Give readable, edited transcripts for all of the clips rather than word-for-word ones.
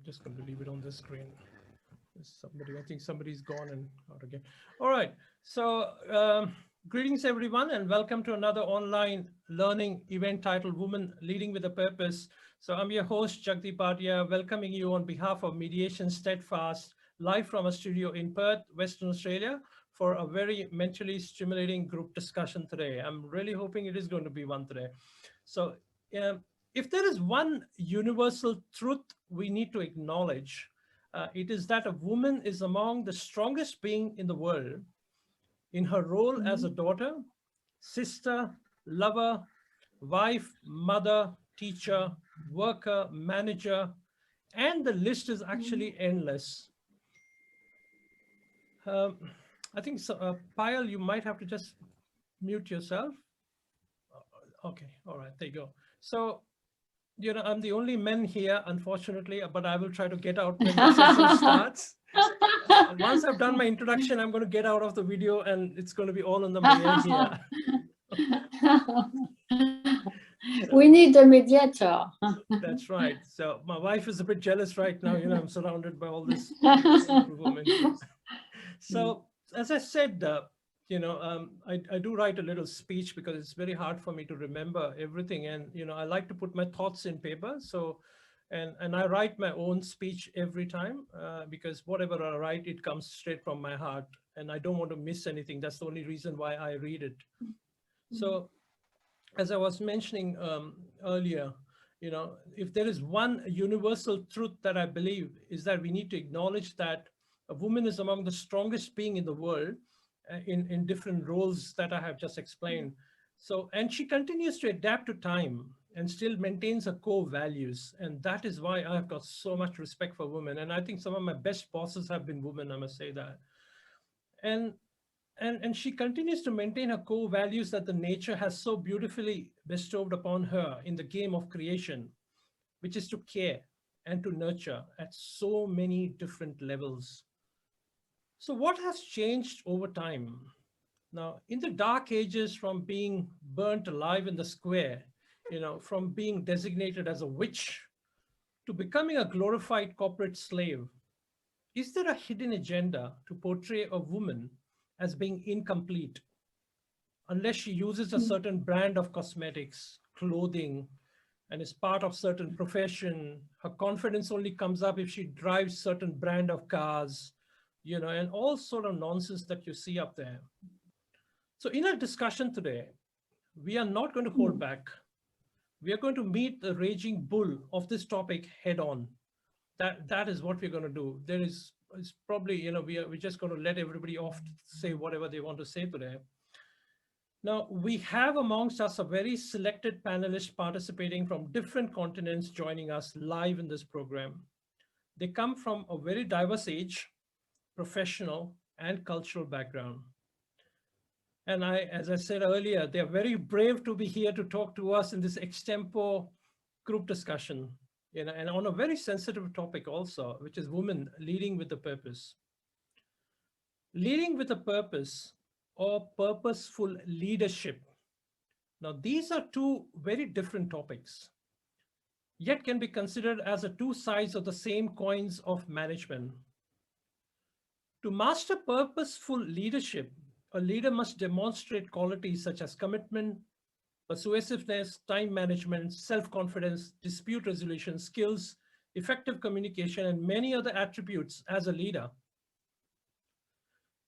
just going to leave it on the screen. I think somebody's gone and out again. All right. So greetings, everyone, and welcome to another online learning event titled Women Leading with a Purpose. So I'm your host, Jagdeep Bhatia, welcoming you on behalf of Mediation Steadfast, live from a studio in Perth, Western Australia, for a very mentally stimulating group discussion today. I'm really hoping it is going to be one today. So if there is one universal truth we need to acknowledge, it is that a woman is among the strongest beings in the world in her role as a daughter, sister, lover, wife, mother, teacher, worker, manager, and the list is actually endless. I think, so, Payal, you might have to just mute yourself. Okay, all right, there you go. So, you know, I'm the only man here, unfortunately, but I will try to get out when the session starts. Once I've done my introduction, I'm going to get out of the video and it's going to be all on the mail here. We need a mediator. That's right. So my wife is a bit jealous right now. You know, I'm surrounded by all this women. So as I said, you know, I do write a little speech because it's very hard for me to remember everything. And, you know, I like to put my thoughts in paper. So, and I write my own speech every time because whatever I write, it comes straight from my heart and I don't want to miss anything. That's the only reason why I read it. So as I was mentioning earlier, you know, if there is one universal truth that I believe is that we need to acknowledge that a woman is among the strongest being in the world in different roles that I have just explained. So, and she continues to adapt to time and still maintains her core values. And that is why I've got so much respect for women. And I think some of my best bosses have been women, I must say that. And she continues to maintain her core values that the nature has so beautifully bestowed upon her in the game of creation, which is to care and to nurture at so many different levels. So what has changed over time? Now, in the dark ages, from being burnt alive in the square, you know, from being designated as a witch to becoming a glorified corporate slave, is there a hidden agenda to portray a woman as being incomplete unless she uses a certain brand of cosmetics, clothing, and is part of certain profession? Her confidence only comes up if she drives certain brand of cars, you know, and all sort of nonsense that you see up there. So in our discussion today, we are not going to hold back. We are going to meet the raging bull of this topic head on. That is what we're going to do. There is it's probably, you know, we're just going to let everybody off to say whatever they want to say today. Now, we have amongst us a very selected panelists participating from different continents joining us live in this program. They come from a very diverse age, professional, and cultural background. And as I said earlier, they're very brave to be here to talk to us in this extempo group discussion, you know, and on a very sensitive topic also, which is women leading with a purpose. Leading with a purpose or purposeful leadership. Now, these are two very different topics, yet can be considered as the two sides of the same coins of management. To master purposeful leadership, a leader must demonstrate qualities such as commitment, persuasiveness, time management, self-confidence, dispute resolution skills, effective communication, and many other attributes as a leader.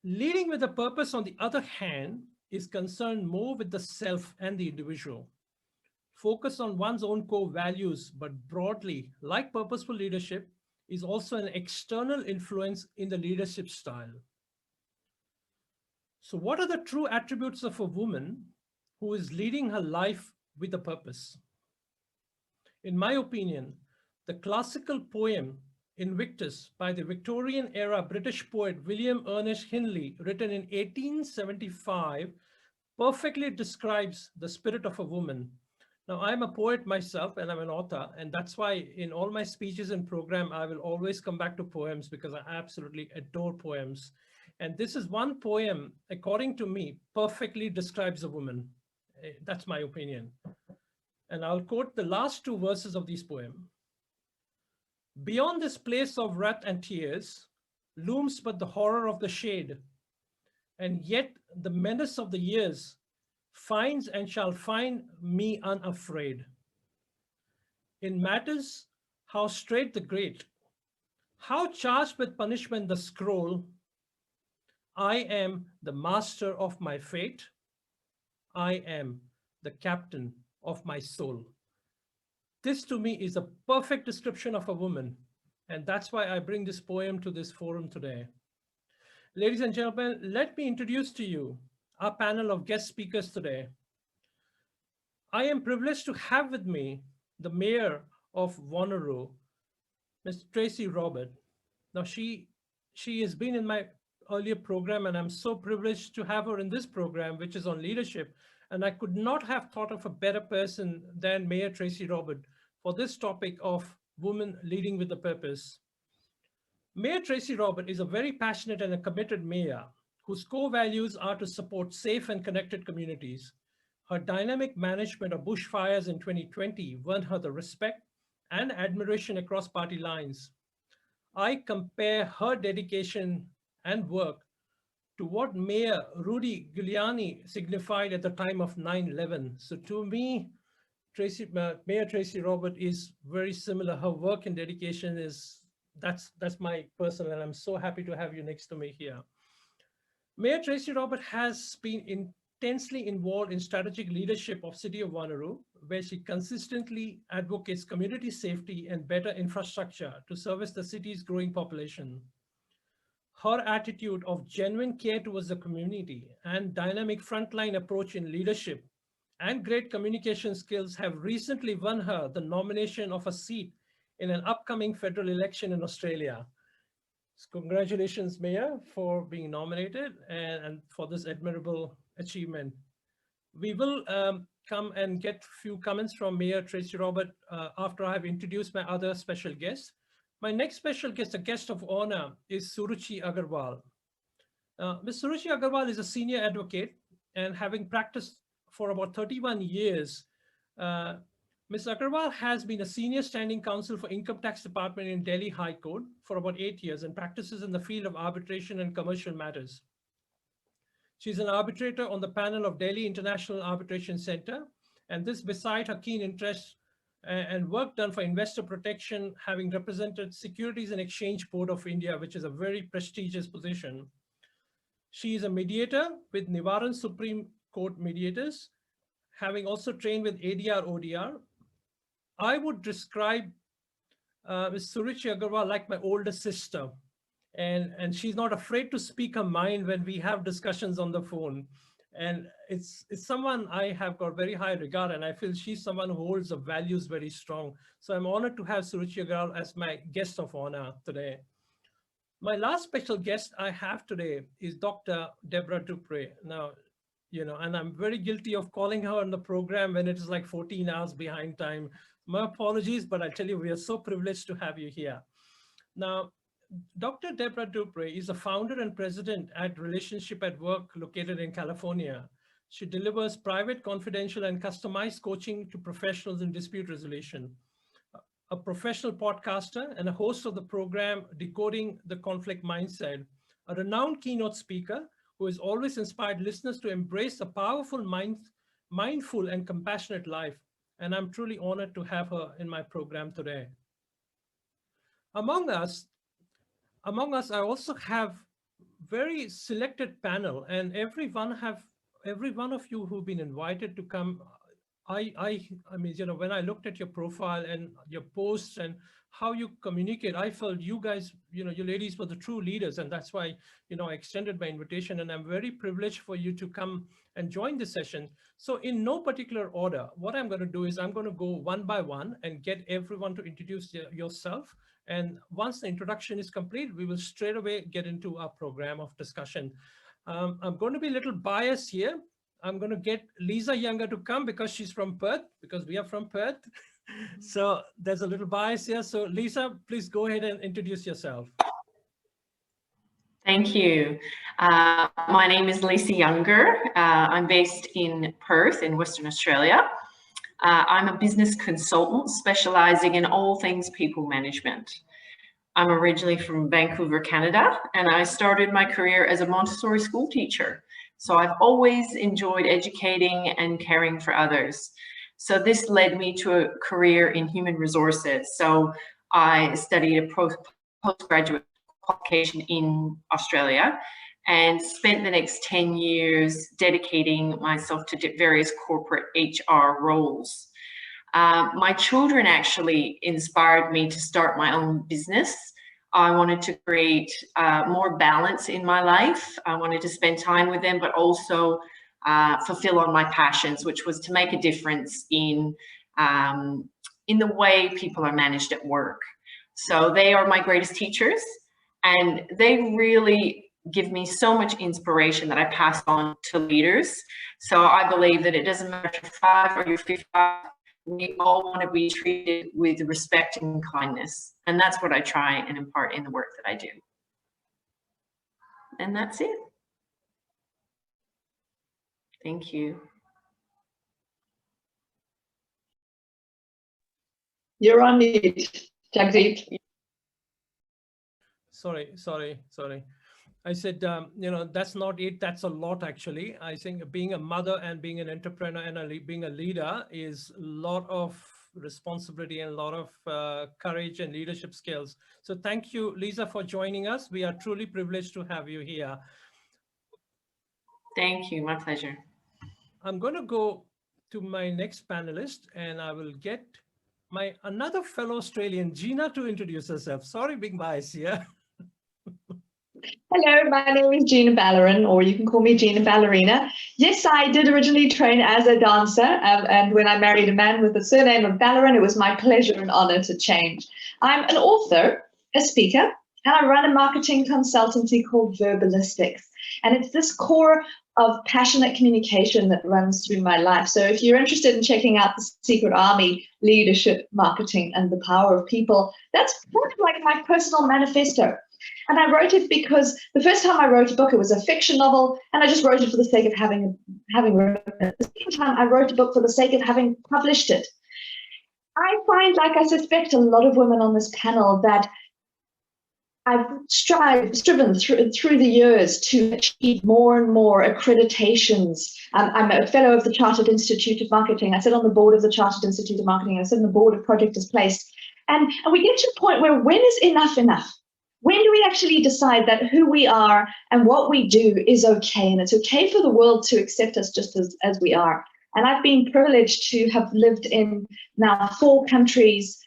Leading with a purpose, on the other hand, is concerned more with the self and the individual. Focus on one's own core values, but broadly, like purposeful leadership, is also an external influence in the leadership style. So what are the true attributes of a woman who is leading her life with a purpose? In my opinion, the classical poem Invictus by the Victorian era British poet William Ernest Henley, written in 1875, perfectly describes the spirit of a woman. Now, I'm a poet myself and I'm an author, and that's why in all my speeches and program, I will always come back to poems because I absolutely adore poems. And this is one poem, according to me, perfectly describes a woman. That's my opinion. And I'll quote the last two verses of this poem. Beyond this place of wrath and tears looms but the horror of the shade, and yet the menace of the years finds and shall find me unafraid. In matters how straight the great, how charged with punishment the scroll, I am the master of my fate, I am the captain of my soul. This to me is a perfect description of a woman, and that's why I bring this poem to this forum today. Ladies and gentlemen, let me introduce to you our panel of guest speakers today. I am privileged to have with me the mayor of Wanneroo, Ms. Tracey Robert. Now, she has been in my earlier program, and I'm so privileged to have her in this program, which is on leadership. And I could not have thought of a better person than Mayor Tracey Robert for this topic of women leading with a purpose. Mayor Tracey Robert is a very passionate and a committed mayor whose core values are to support safe and connected communities. Her dynamic management of bushfires in 2020 won her the respect and admiration across party lines. I compare her dedication and work to what Mayor Rudy Giuliani signified at the time of 9/11. So to me, Mayor Tracey Robert is very similar. Her work and dedication is, that's my personal, and I'm so happy to have you next to me here. Mayor Tracey Robert has been intensely involved in strategic leadership of City of Wanneroo, where she consistently advocates community safety and better infrastructure to service the city's growing population. Her attitude of genuine care towards the community and dynamic frontline approach in leadership and great communication skills have recently won her the nomination of a seat in an upcoming federal election in Australia. So congratulations, Mayor, for being nominated and for this admirable achievement. We will come and get a few comments from Mayor Tracey Robert after I have introduced my other special guests. My next special guest, a guest of honor, is Suruchi Agarwal. Ms. Suruchi Agarwal is a senior advocate, and having practiced for about 31 years, Ms. Agarwal has been a senior standing counsel for Income Tax Department in Delhi High Court for about 8 years and practices in the field of arbitration and commercial matters. She's an arbitrator on the panel of Delhi International Arbitration Center, and this beside her keen interest and work done for investor protection, having represented Securities and Exchange Board of India, which is a very prestigious position. She is a mediator with Nivaran Supreme Court mediators, having also trained with ADR ODR. I would describe Ms. Suruchi Agarwal like my older sister, and she's not afraid to speak her mind when we have discussions on the phone. And it's someone I have got very high regard, and I feel she's someone who holds the values very strong. So I'm honored to have Suruchi Agarwal as my guest of honor today. My last special guest I have today is Dr. Deborah Dupre. Now, and I'm very guilty of calling her on the program when it is like 14 hours behind time. My apologies, but I tell you, we are so privileged to have you here. Now, Dr. Deborah Dupre is the founder and president at Relationship at Work located in California. She delivers private, confidential, and customized coaching to professionals in dispute resolution. A professional podcaster and a host of the program Decoding the Conflict Mindset, a renowned keynote speaker who has always inspired listeners to embrace a powerful, mindful, and compassionate life. And I'm truly honored to have her in my program today. Among us, I also have very selected panel, and every one of you who've been invited to come. I mean, when I looked at your profile and your posts and how you communicate, I felt you guys, you ladies were the true leaders, and that's why, I extended my invitation, and I'm very privileged for you to come and join this session. So in no particular order, what I'm going to do is I'm going to go one by one and get everyone to introduce yourself. And once the introduction is complete, we will straight away get into our program of discussion. I'm going to be a little biased here. I'm going to get Lisa Younger to come because she's from Perth, because we are from Perth. So there's a little bias here. So Lisa, please go ahead and introduce yourself. Thank you. My name is Lisa Younger. I'm based in Perth in Western Australia. I'm a business consultant specializing in all things people management. I'm originally from Vancouver, Canada, and I started my career as a Montessori school teacher. So I've always enjoyed educating and caring for others. So this led me to a career in human resources. So I studied a postgraduate qualification in Australia and spent the next 10 years dedicating myself to various corporate HR roles. My children actually inspired me to start my own business. I wanted to create more balance in my life. I wanted to spend time with them, but also fulfill on my passions, which was to make a difference in the way people are managed at work. So they are my greatest teachers, and they really give me so much inspiration that I pass on to leaders. So I believe that it doesn't matter if you're 5 or you're 55, we all want to be treated with respect and kindness. And that's what I try and impart in the work that I do. And that's it. Thank you. You're on mute, Jagdeep. Sorry. I said, that's not it. That's a lot, actually. I think being a mother and being an entrepreneur and being a leader is a lot of responsibility and a lot of courage and leadership skills. So thank you, Lisa, for joining us. We are truly privileged to have you here. Thank you. My pleasure. I'm going to go to my next panelist, and I will get my another fellow Australian, Gina, to introduce herself. Sorry, being biased here. Hello, my name is Gina Ballarin, or you can call me Gina Ballerina. Yes, I did originally train as a dancer, and when I married a man with the surname of Ballarin, it was my pleasure and honor to change. I'm an author, a speaker, and I run a marketing consultancy called Verbalistics. And it's this core of passionate communication that runs through my life. So if you're interested in checking out the Secret Army, leadership, marketing, and the power of people, that's kind of like my personal manifesto. And I wrote it because the first time I wrote a book, it was a fiction novel, and I just wrote it for the sake of having written it. The second time I wrote a book for the sake of having published it. I find, like I suspect a lot of women on this panel, that I've striven through the years to achieve more and more accreditations. I'm a fellow of the Chartered Institute of Marketing. I sit on the board of the Chartered Institute of Marketing. I sit on the board of Project As Placed. And we get to a point where when is enough enough? When do we actually decide that who we are and what we do is okay, and it's okay for the world to accept us just as we are? And I've been privileged to have lived in now 4 countries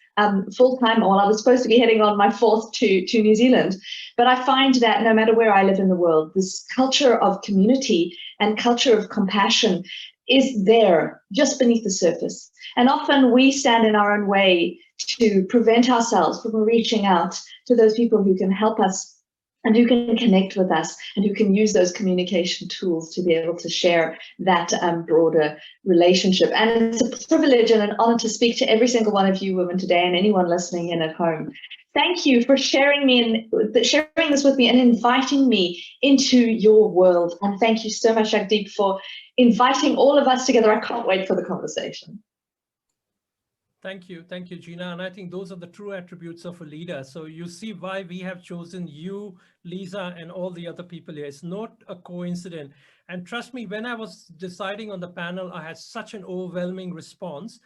full-time. Well, I was supposed to be heading on my 4th to New Zealand, but I find that no matter where I live in the world, this culture of community and culture of compassion is there just beneath the surface. And often we stand in our own way to prevent ourselves from reaching out to those people who can help us and who can connect with us and who can use those communication tools to be able to share that broader relationship. And it's a privilege and an honor to speak to every single one of you women today and anyone listening in at home. Thank you for sharing this with me and inviting me into your world. And thank you so much, Jagdeep, for inviting all of us together. I can't wait for the conversation. Thank you, Gina. And I think those are the true attributes of a leader. So you see why we have chosen you, Lisa, and all the other people here. It's not a coincidence. And trust me, when I was deciding on the panel, I had such an overwhelming response.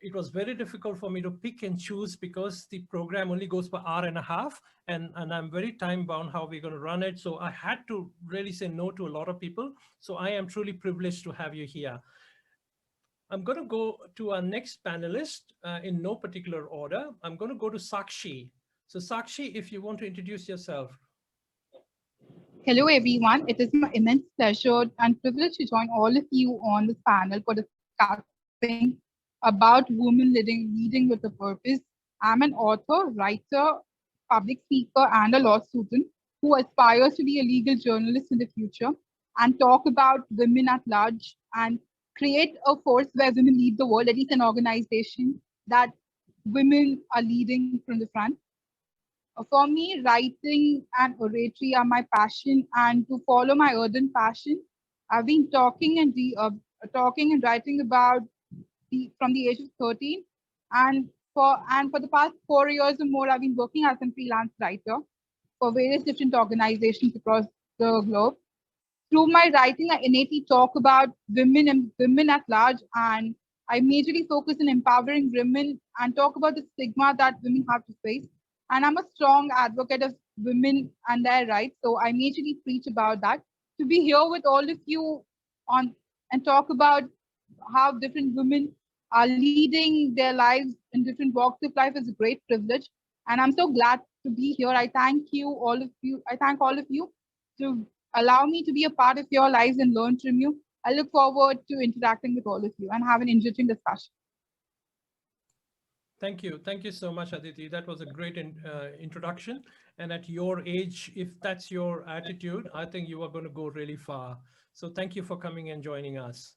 It was very difficult for me to pick and choose because the program only goes for an hour and a half, and I'm very time bound how we're going to run it. So I had to really say no to a lot of people. So I am truly privileged to have you here. I'm going to go to our next panelist in no particular order. I'm going to go to Sakshi. So Sakshi, if you want to introduce yourself. Hello, everyone. It is my immense pleasure and privilege to join all of you on this panel for discussing about women leading with a purpose. I'm an author, writer, public speaker, and a law student who aspires to be a legal journalist in the future and talk about women at large and create a force where women lead the world, at least an organization that women are leading from the front. For me, writing and oratory are my passion, and to follow my ardent passion, I've been talking and writing about from the age of 13, and for the past 4 years or more, I've been working as a freelance writer for various different organizations across the globe. Through my writing, I innately talk about women and women at large, and I majorly focus on empowering women and talk about the stigma that women have to face. And I'm a strong advocate of women and their rights, so I majorly preach about that. To be here with all of you on and talk about how different women are leading their lives in different walks of life is a great privilege, and I'm so glad to be here. I thank all of you to allow me to be a part of your lives and learn from you. I look forward to interacting with all of you and have an enriching discussion. Thank you. Thank you so much, Aditi. That was a great introduction. And at your age, if that's your attitude, I think you are going to go really far. So thank you for coming and joining us.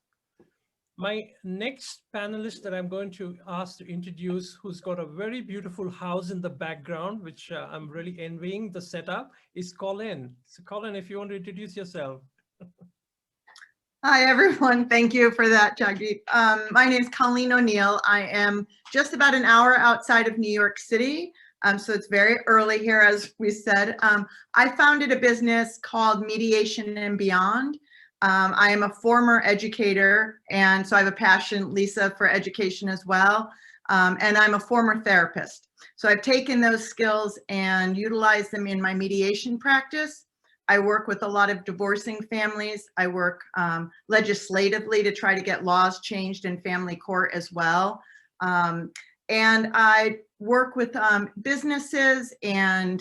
My next panelist that I'm going to ask to introduce, who's got a very beautiful house in the background, which I'm really envying the setup, is Colin. So Colin, if you want to introduce yourself. Hi, everyone. Thank you for that, Jagdeep. My name is Colleen O'Neill. I am just about an hour outside of New York City. So it's very early here, as we said. I founded a business called Mediation and Beyond. I am a former educator, and so I have a passion, Lisa, for education as well. And I'm a former therapist. So I've taken those skills and utilized them in my mediation practice. I work with a lot of divorcing families. I work legislatively to try to get laws changed in family court as well. And I work with businesses and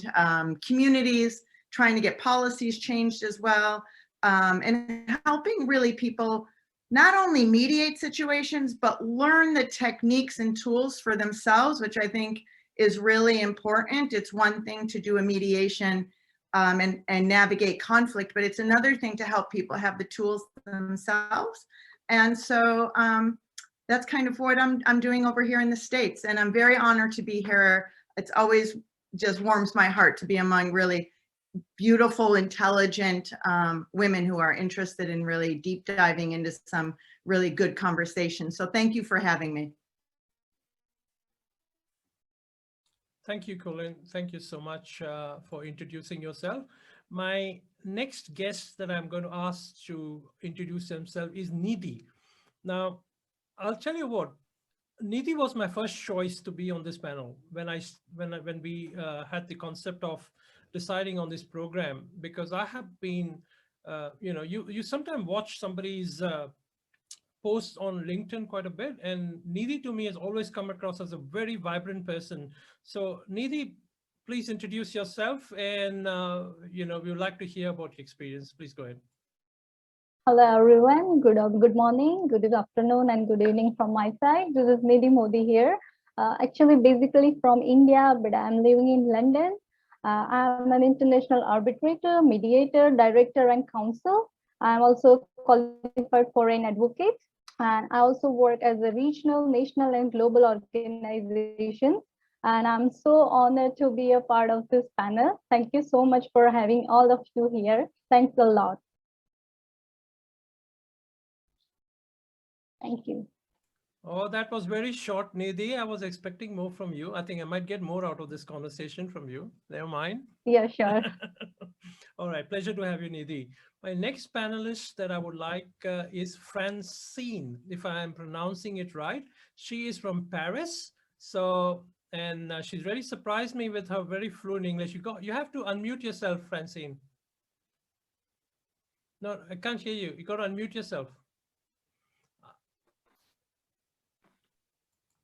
communities, trying to get policies changed as well. And helping really people not only mediate situations, but learn the techniques and tools for themselves, which I think is really important. It's one thing to do a mediation and navigate conflict, but it's another thing to help people have the tools themselves. And so that's kind of what I'm doing over here in the States. And I'm very honored to be here. It's always just warms my heart to be among really beautiful, intelligent women who are interested in really deep diving into some really good conversation. So thank you for having me. Thank you, Colin. Thank you so much for introducing yourself. My next guest that I'm going to ask to introduce himself is Nidhi. Now, I'll tell you what, Nidhi was my first choice to be on this panel when we had the concept of deciding on this program, because I have been, you sometimes watch somebody's posts on LinkedIn quite a bit, and Nidhi to me has always come across as a very vibrant person. So Nidhi, please introduce yourself, and we would like to hear about your experience. Please go ahead. Hello everyone, good morning, good afternoon and good evening from my side. This is Nidhi Modi here. Actually basically from India, but I'm living in London. I'm an international arbitrator, mediator, director and counsel. I'm also qualified foreign advocate. And I also work as a regional, national and global organization. And I'm so honored to be a part of this panel. Thank you so much for having all of you here. Thanks a lot. Thank you. Oh, that was very short, Nidhi. I was expecting more from you. I think I might get more out of this conversation from you. Never mind. Yeah, sure. All right, pleasure to have you, Nidhi. My next panelist that I would like is Francine, if I am pronouncing it right. She is from Paris. So, and she's really surprised me with her very fluent English. You have to unmute yourself, Francine. No, I can't hear you. You got to unmute yourself.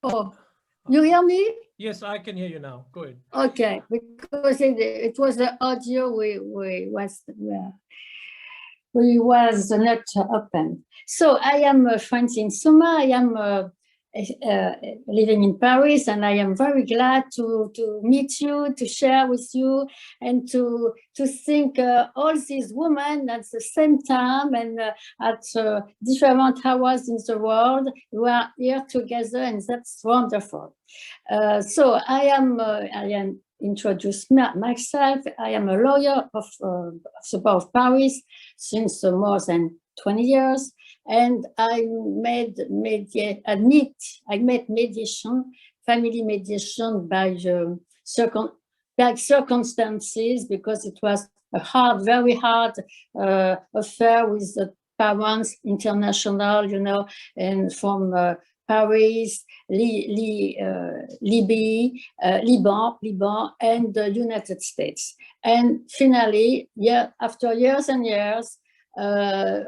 Oh, you hear me? Yes, I can hear you now. Go ahead. Okay, because it was the audio we was not open. So I am Francine Suma. I am living in Paris, and I am very glad to meet you, to share with you, and to think all these women at the same time and at different hours in the world. We are here together, and that's wonderful. So I am introduce myself. I am a lawyer of the Bar of Paris since more than 20 years, and I made mediation, family mediation by circumstances, because it was a very hard affair with the parents, international, you know, and from Paris, Liban, and the United States. And finally, after years and years, there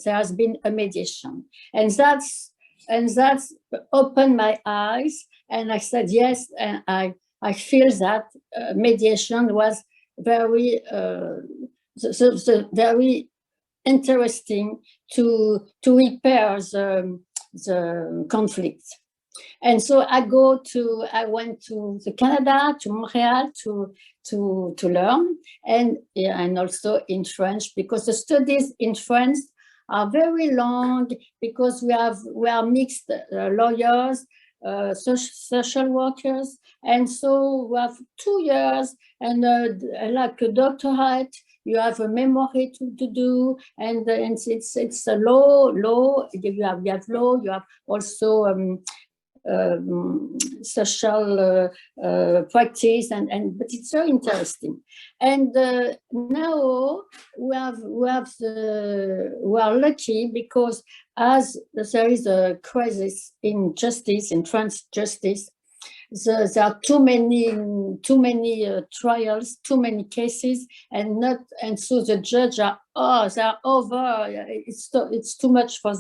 has been a mediation, and that's opened my eyes, and I said yes, and I feel that mediation was very very interesting to repair the conflict. And so I went to Canada, to Montreal to learn, and also in French, because the studies in French are very long, because we are mixed lawyers, social workers, and so we have 2 years, and like a doctorate, you have a memory to do, and it's a law. You have law. You have also social practice, but it's very interesting. And now we are lucky, because as there is a crisis in justice, in French justice, there are too many trials, too many cases, and so the judge they are over. It's too much for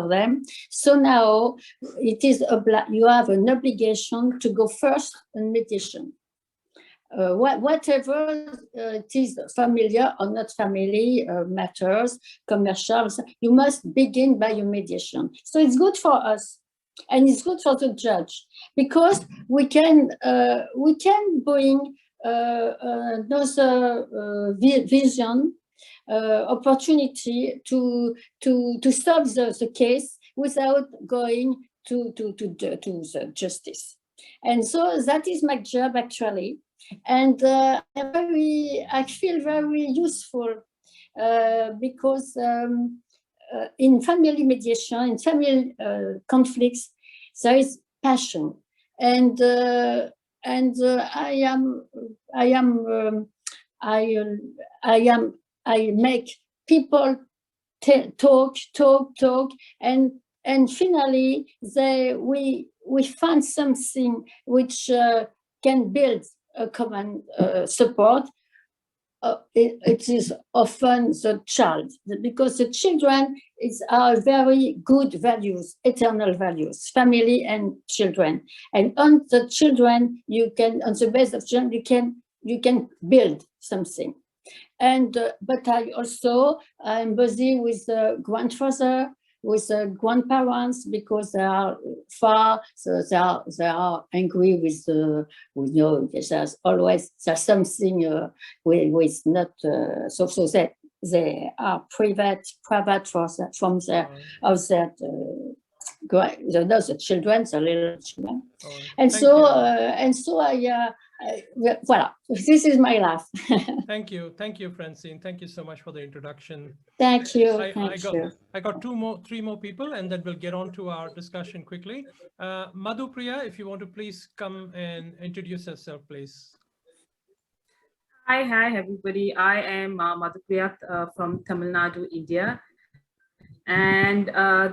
them. So now you have an obligation to go first in mediation. Whatever it is, familiar or not family matters, commercial, you must begin by your mediation. So it's good for us, and it's good for the judge, because we can bring another vision, opportunity to solve the case without going to the justice. And so that is my job, actually. And I feel very useful, because in family mediation, in family conflicts, there is passion, and I make people talk, and finally we find something which can build a common support. It is often the child, because the children are very good values, eternal values, family and children. And on the children, on the base of children, you can build something. And but I'm busy with the grandfather, with the grandparents, because they are far, so they are angry with there's something with not so that they are private from their the children, the little children. And so voilà, this is my life. Thank you, Francine. Thank you so much for the introduction. Thank you. I got three more people, and then we'll get on to our discussion quickly. Madhupriya, if you want to please come and introduce yourself, please. Hi, everybody. I am Madhupriya from Tamil Nadu, India. And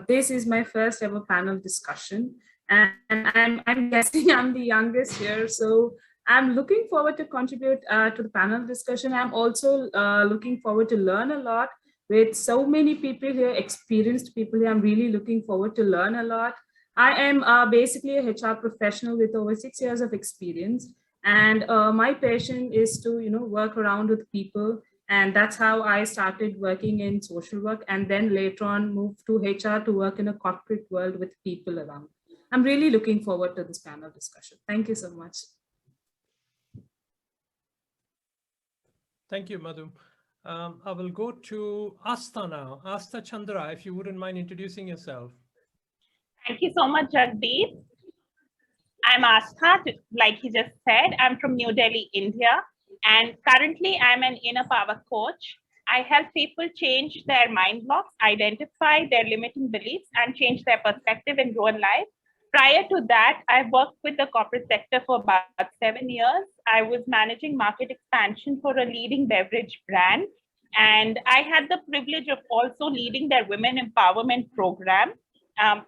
this is my first ever panel discussion. And I'm guessing I'm the youngest here. So I'm looking forward to contribute to the panel discussion. I'm also looking forward to learn a lot with so many people here, experienced people here. I'm really looking forward to learn a lot. I am basically a HR professional with over 6 years of experience. And my passion is to, work around with people. And that's how I started working in social work, and then later on moved to HR to work in a corporate world with people around. I'm really looking forward to this panel discussion. Thank you so much. Thank you, Madhu. I will go to Asta now. Asta Chandra, if you wouldn't mind introducing yourself. Thank you so much, Jagdeep. I'm Astha, like he just said. I'm from New Delhi, India. And currently, I'm an inner power coach. I help people change their mind blocks, identify their limiting beliefs, and change their perspective in real life. Prior to that, I worked with the corporate sector for about 7 years. I was managing market expansion for a leading beverage brand. And I had the privilege of also leading their women empowerment program,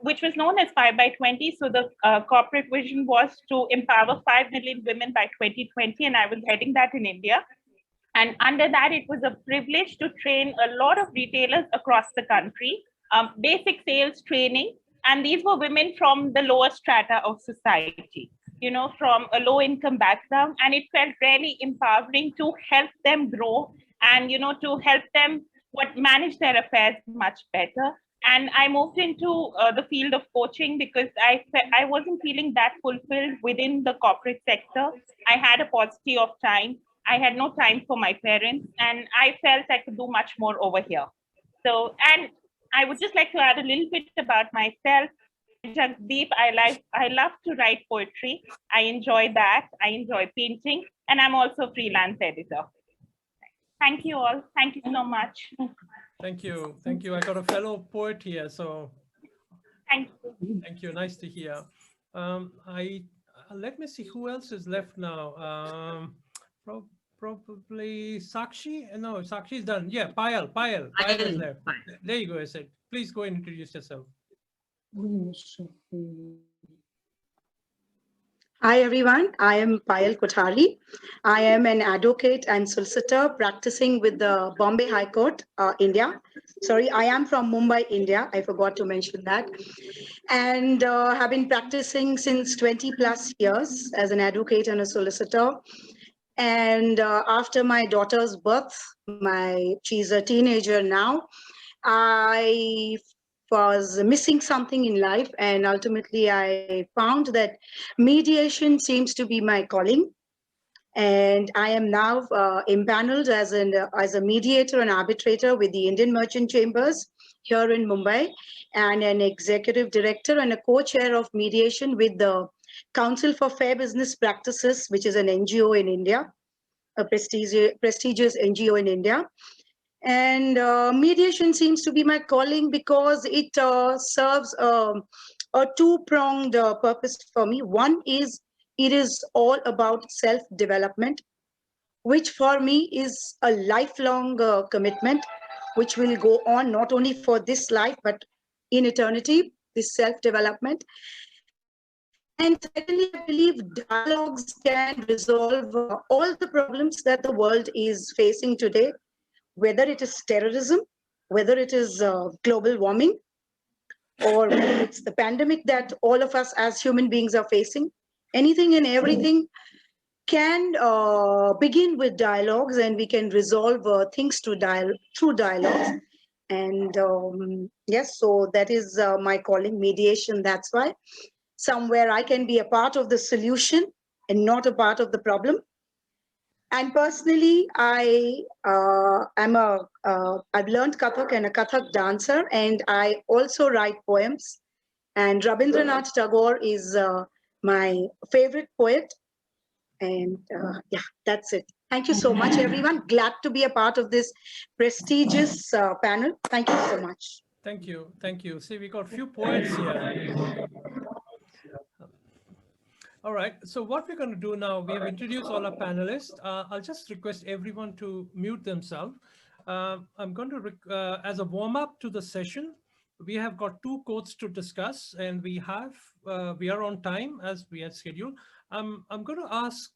which was known as 5x20. So the corporate vision was to empower 5 million women by 2020, and I was heading that in India. And under that, it was a privilege to train a lot of retailers across the country, basic sales training. And these were women from the lower strata of society, you know, from a low income background. And it felt really empowering to help them grow and, you know, to help them manage their affairs much better. And I moved into the field of coaching because I wasn't feeling that fulfilled within the corporate sector. I had a paucity of time. I had no time for my parents, and I felt I could do much more over here. So, and I would just like to add a little bit about myself. Jagdeep, I love to write poetry. I enjoy that. I enjoy painting, and I'm also a freelance editor. Thank you all. Thank you so much. Thank you. Thank you. I got a fellow poet here, so thank you. Thank you. Nice to hear. Let me see who else is left now. Probably Sakshi. No, Sakshi is done. Yeah, Payal is left. There you go, I said. Please go and introduce yourself. Hi everyone, I am Payal Kothari. I am an advocate and solicitor practicing with the Bombay High Court, India. Sorry, I am from Mumbai, India. I forgot to mention that. And have been practicing since 20 plus years as an advocate and a solicitor. And after my daughter's birth, she's a teenager now, I was missing something in life, and ultimately I found that mediation seems to be my calling. And I am now empaneled as a mediator and arbitrator with the Indian Merchant Chambers here in Mumbai, and an executive director and a co-chair of mediation with the Council for Fair Business Practices, which is an NGO in India, a prestigious NGO in India. And mediation seems to be my calling because it serves a two-pronged purpose for me. One is it is all about self-development, which for me is a lifelong commitment, which will go on not only for this life, but in eternity, this self-development. And secondly, I believe dialogues can resolve all the problems that the world is facing today, whether it is terrorism, whether it is global warming, or whether it's the pandemic that all of us as human beings are facing. Anything and everything can begin with dialogues, and we can resolve things through dialogues. And yes, so that is my calling, mediation. That's why somewhere I can be a part of the solution and not a part of the problem. And personally, I've learned Kathak and a Kathak dancer, and I also write poems. And Rabindranath Tagore is my favorite poet. And yeah, that's it. Thank you so much, everyone. Glad to be a part of this prestigious panel. Thank you so much. Thank you. Thank you. See, we got a few poets here. All right, so what we're going to do now, we have introduced all our panelists. I'll just request everyone to mute themselves. I'm going to, as a warm up to the session, we have got 2 quotes to discuss, and we are on time as we had scheduled. I'm going to ask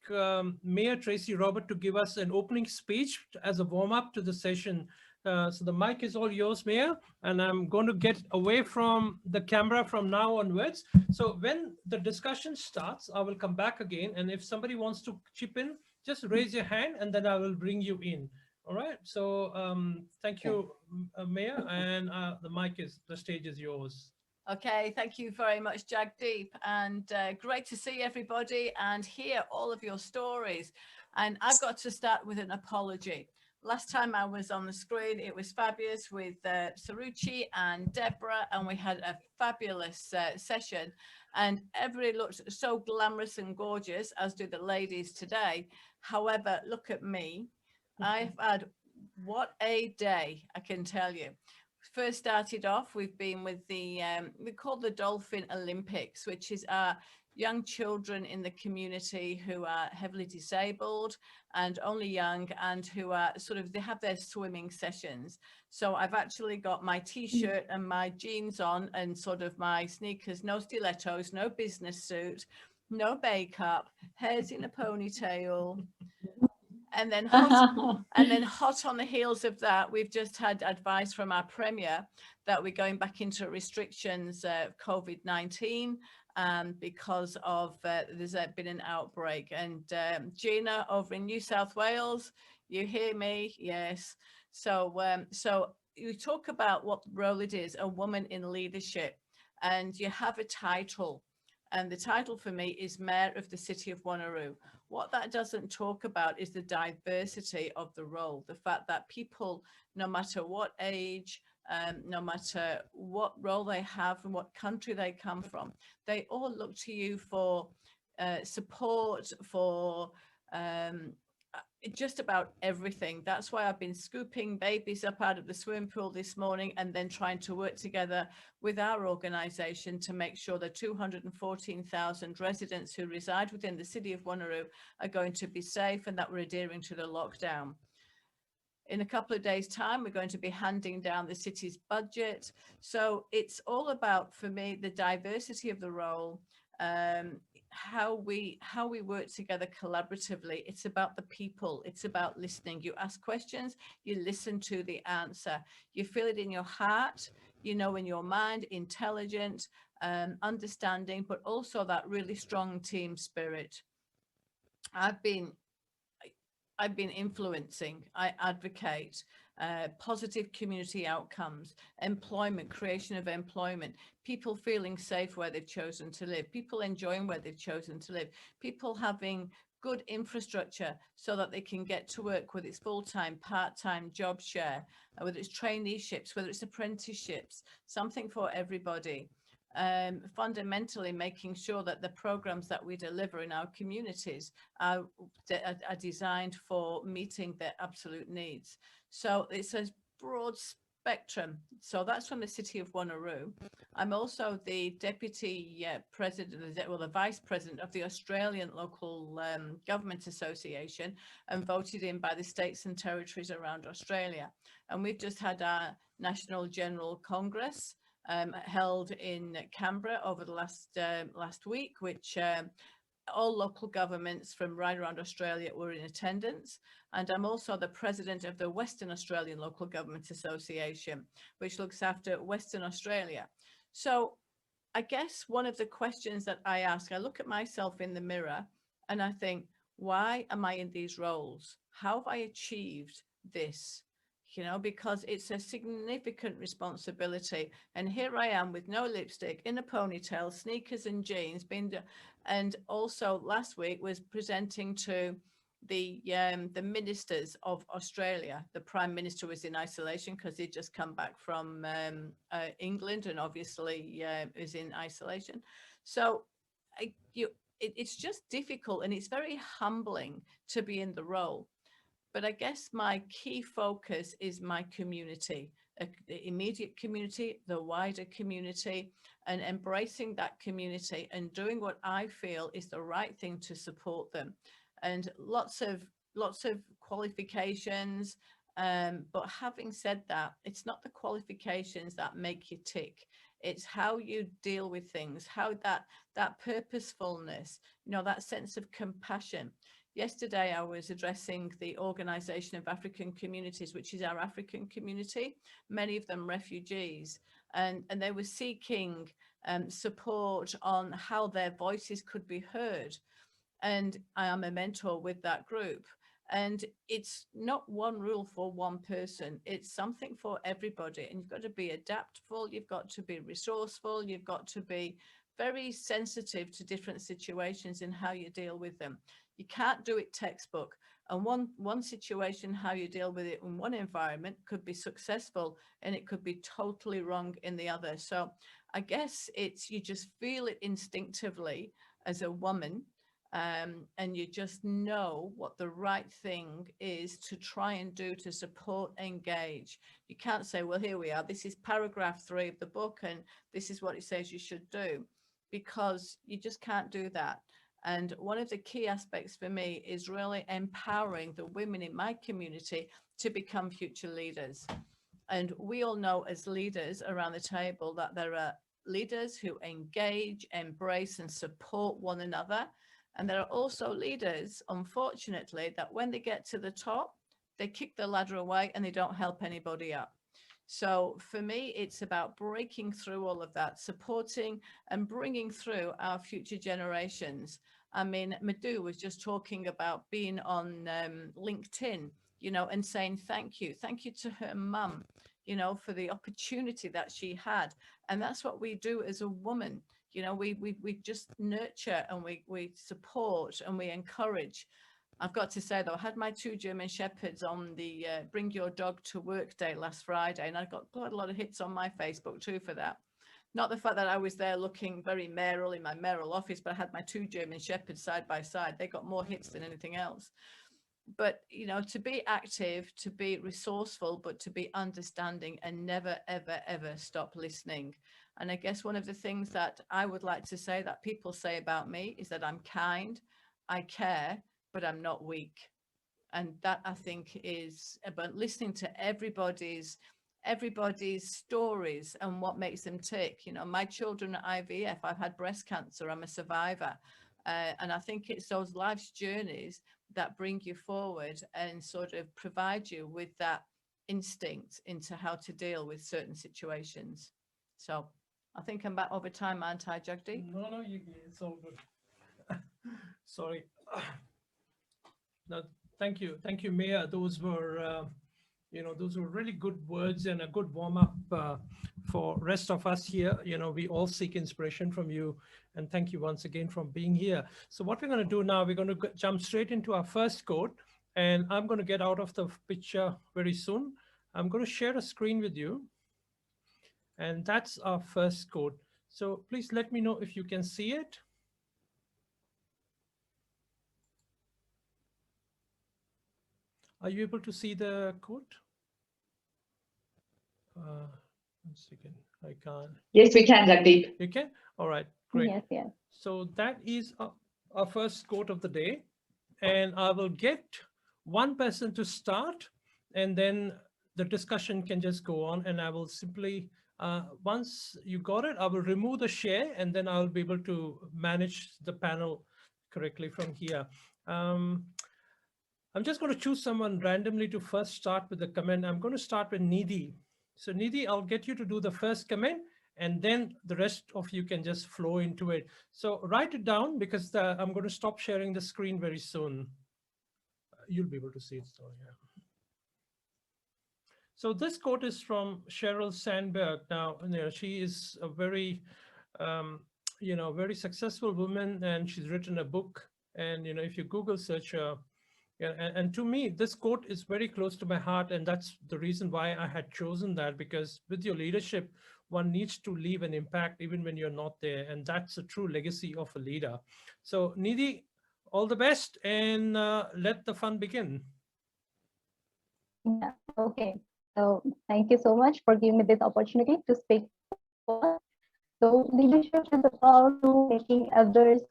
Mayor Tracey Robert to give us an opening speech as a warm up to the session. So the mic is all yours, Mayor, and I'm going to get away from the camera from now onwards. So when the discussion starts, I will come back again. And if somebody wants to chip in, just raise your hand and then I will bring you in. All right. So thank you, Mayor, and the stage is yours. Okay, thank you very much, Jagdeep, and great to see everybody and hear all of your stories. And I've got to start with an apology. last time I was on the screen, it was fabulous with Saruchi and Deborah, and we had a fabulous session, and everybody looked so glamorous and gorgeous, as do the ladies today. However, look at me. I've had what a day, I can tell you. First started off, we've been with the, we call the Dolphin Olympics, which is our young children in the community who are heavily disabled and only young, and who are sort of, they have their swimming sessions. So I've actually got my t-shirt and my jeans on and sort of my sneakers, no stilettos, no business suit, no makeup, hair's in a ponytail. And then hot on the heels of that, we've just had advice from our Premier that we're going back into restrictions of COVID-19 because of there's been an outbreak. And Gina over in New South Wales, you hear me? Yes. So so you talk about what role it is, a woman in leadership, and you have a title. And the title for me is Mayor of the City of Wanneroo. What that doesn't talk about is the diversity of the role, the fact that people, no matter what age, no matter what role they have and what country they come from, they all look to you for support, for just about everything. That's why I've been scooping babies up out of the swimming pool this morning and then trying to work together with our organisation to make sure the 214,000 residents who reside within the city of Wanneroo are going to be safe and that we're adhering to the lockdown. In a couple of days' time, we're going to be handing down the city's budget. So it's all about, for me, the diversity of the role, how we work together collaboratively. It's about the people. It's about listening. You ask questions, you listen to the answer. You feel it in your heart, you know, in your mind, intelligent, understanding, but also that really strong team spirit. I've been influencing, I advocate positive community outcomes, employment, creation of employment, people feeling safe where they've chosen to live, people enjoying where they've chosen to live, people having good infrastructure so that they can get to work, whether it's full-time, part-time, job share, whether it's traineeships, whether it's apprenticeships, something for everybody. Fundamentally making sure that the programs that we deliver in our communities are designed for meeting their absolute needs. So it's a broad spectrum. So that's from the city of Wanneroo. I'm also the deputy president, well, the vice president of the Australian Local Government Association, and voted in by the states and territories around Australia. And we've just had our National General Congress held in Canberra over the last week, which all local governments from right around Australia were in attendance. And I'm also the president of the Western Australian Local Government Association, which looks after Western Australia. So I guess one of the questions that I ask, I look at myself in the mirror and I think, why am I in these roles? How have I achieved this? You know, because it's a significant responsibility. And here I am with no lipstick, in a ponytail, sneakers and jeans, and also last week was presenting to the ministers of Australia. The Prime Minister was in isolation because he'd just come back from England and obviously is in isolation. So it's just difficult, and it's very humbling to be in the role. But I guess my key focus is my community, the immediate community, the wider community, and embracing that community and doing what I feel is the right thing to support them. And lots of qualifications. But having said that, it's not the qualifications that make you tick. It's how you deal with things, how that purposefulness, you know, that sense of compassion. Yesterday, I was addressing the Organisation of African Communities, which is our African community, many of them refugees, and they were seeking support on how their voices could be heard. And I am a mentor with that group. And it's not one rule for one person, it's something for everybody. And you've got to be adaptable, you've got to be resourceful, you've got to be very sensitive to different situations and how you deal with them. You can't do it textbook. And one situation, how you deal with it in one environment could be successful and it could be totally wrong in the other. So I guess it's, you just feel it instinctively as a woman, and you just know what the right thing is to try and do to support, engage. You can't say, well, here we are, this is paragraph 3 of the book and this is what it says you should do, because you just can't do that. And one of the key aspects for me is really empowering the women in my community to become future leaders. And we all know as leaders around the table that there are leaders who engage, embrace and support one another. And there are also leaders, unfortunately, that when they get to the top, they kick the ladder away and they don't help anybody up. So for me, it's about breaking through all of that, supporting and bringing through our future generations. I mean, Madhu was just talking about being on LinkedIn, you know, and saying thank you to her mum, you know, for the opportunity that she had. And that's what we do as a woman. You know, we just nurture and we support and we encourage. I've got to say, though, I had my 2 German Shepherds on the Bring Your Dog to Work Day last Friday, and I got quite a lot of hits on my Facebook too for that. Not the fact that I was there looking very mayoral in my mayoral office, but I had my 2 German Shepherds side by side. They got more hits than anything else. But, you know, to be active, to be resourceful, but to be understanding and never, ever, ever stop listening. And I guess one of the things that I would like to say that people say about me is that I'm kind, I care, but I'm not weak. And that, I think, is about listening to everybody's stories and what makes them tick. You know, my children are IVF, I've had breast cancer, I'm a survivor. And I think it's those life's journeys that bring you forward and sort of provide you with that instinct into how to deal with certain situations. So I think I'm back over time, aren't I, Jagdeep? No, it's all good. Sorry. No, thank you, Maya. Those were, you know, those were really good words and a good warm up for rest of us here. You know, we all seek inspiration from you, and thank you once again for being here. So what we're going to do now, we're going to jump straight into our first quote, and I'm going to get out of the picture very soon. I'm going to share a screen with you, and that's our first quote. So please let me know if you can see it. Are you able to see the quote? 1 second, I can't. Yes, we can, Jagdeep. You can? All right, great. Yes. So that is our first quote of the day. And I will get one person to start, and then the discussion can just go on. And I will simply, once you got it, I will remove the share, and then I'll be able to manage the panel correctly from here. I'm just going to choose someone randomly to first start with the comment. I'm going to start with Nidhi. So Nidhi, I'll get you to do the first comment, and then the rest of you can just flow into it. So write it down, because I'm going to stop sharing the screen very soon. You'll be able to see it. So, yeah. So this quote is from Sheryl Sandberg. Now, you know, she is a very, you know, very successful woman, and she's written a book. And, you know, if you Google search her, yeah, and to me, this quote is very close to my heart, and that's the reason why I had chosen that, because with your leadership, one needs to leave an impact even when you're not there, and that's a true legacy of a leader. So Nidhi, all the best, and let the fun begin. Yeah, okay. So thank you so much for giving me this opportunity to speak. So leadership is about making others,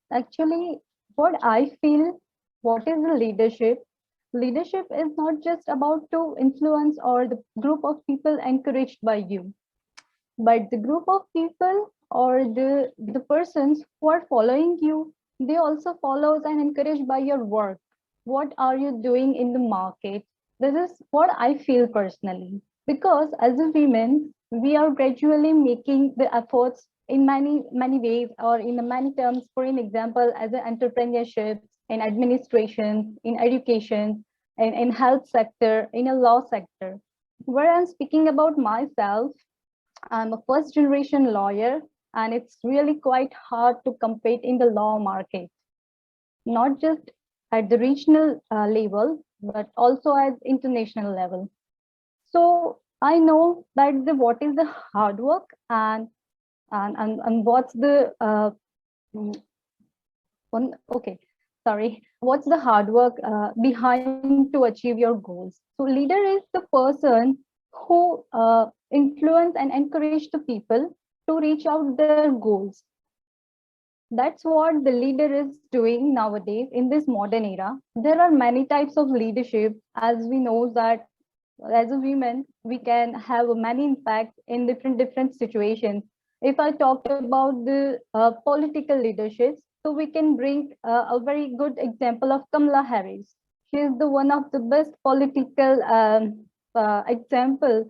actually, what I feel, what is the leadership? Leadership is not just about to influence or the group of people encouraged by you, but the group of people or the persons who are following you, they also follows and encouraged by your work. What are you doing in the market? This is what I feel personally, because as a women, we are gradually making the efforts in many ways, or in many terms. For an example, as an entrepreneurship, in administration, in education, and in health sector, in a law sector. Where I'm speaking about myself, I'm a first generation lawyer, and it's really quite hard to compete in the law market. Not just at the regional level, but also at international level. So I know that what is the hard work and what's the what's the hard work behind to achieve your goals. So leader is the person who influence and encourage the people to reach out their goals. That's what the leader is doing nowadays in this modern era. There are many types of leadership, as we know that as a women, we can have many impacts in different situations. If I talk about the political leadership, so we can bring a very good example of Kamala Harris. She is the one of the best political example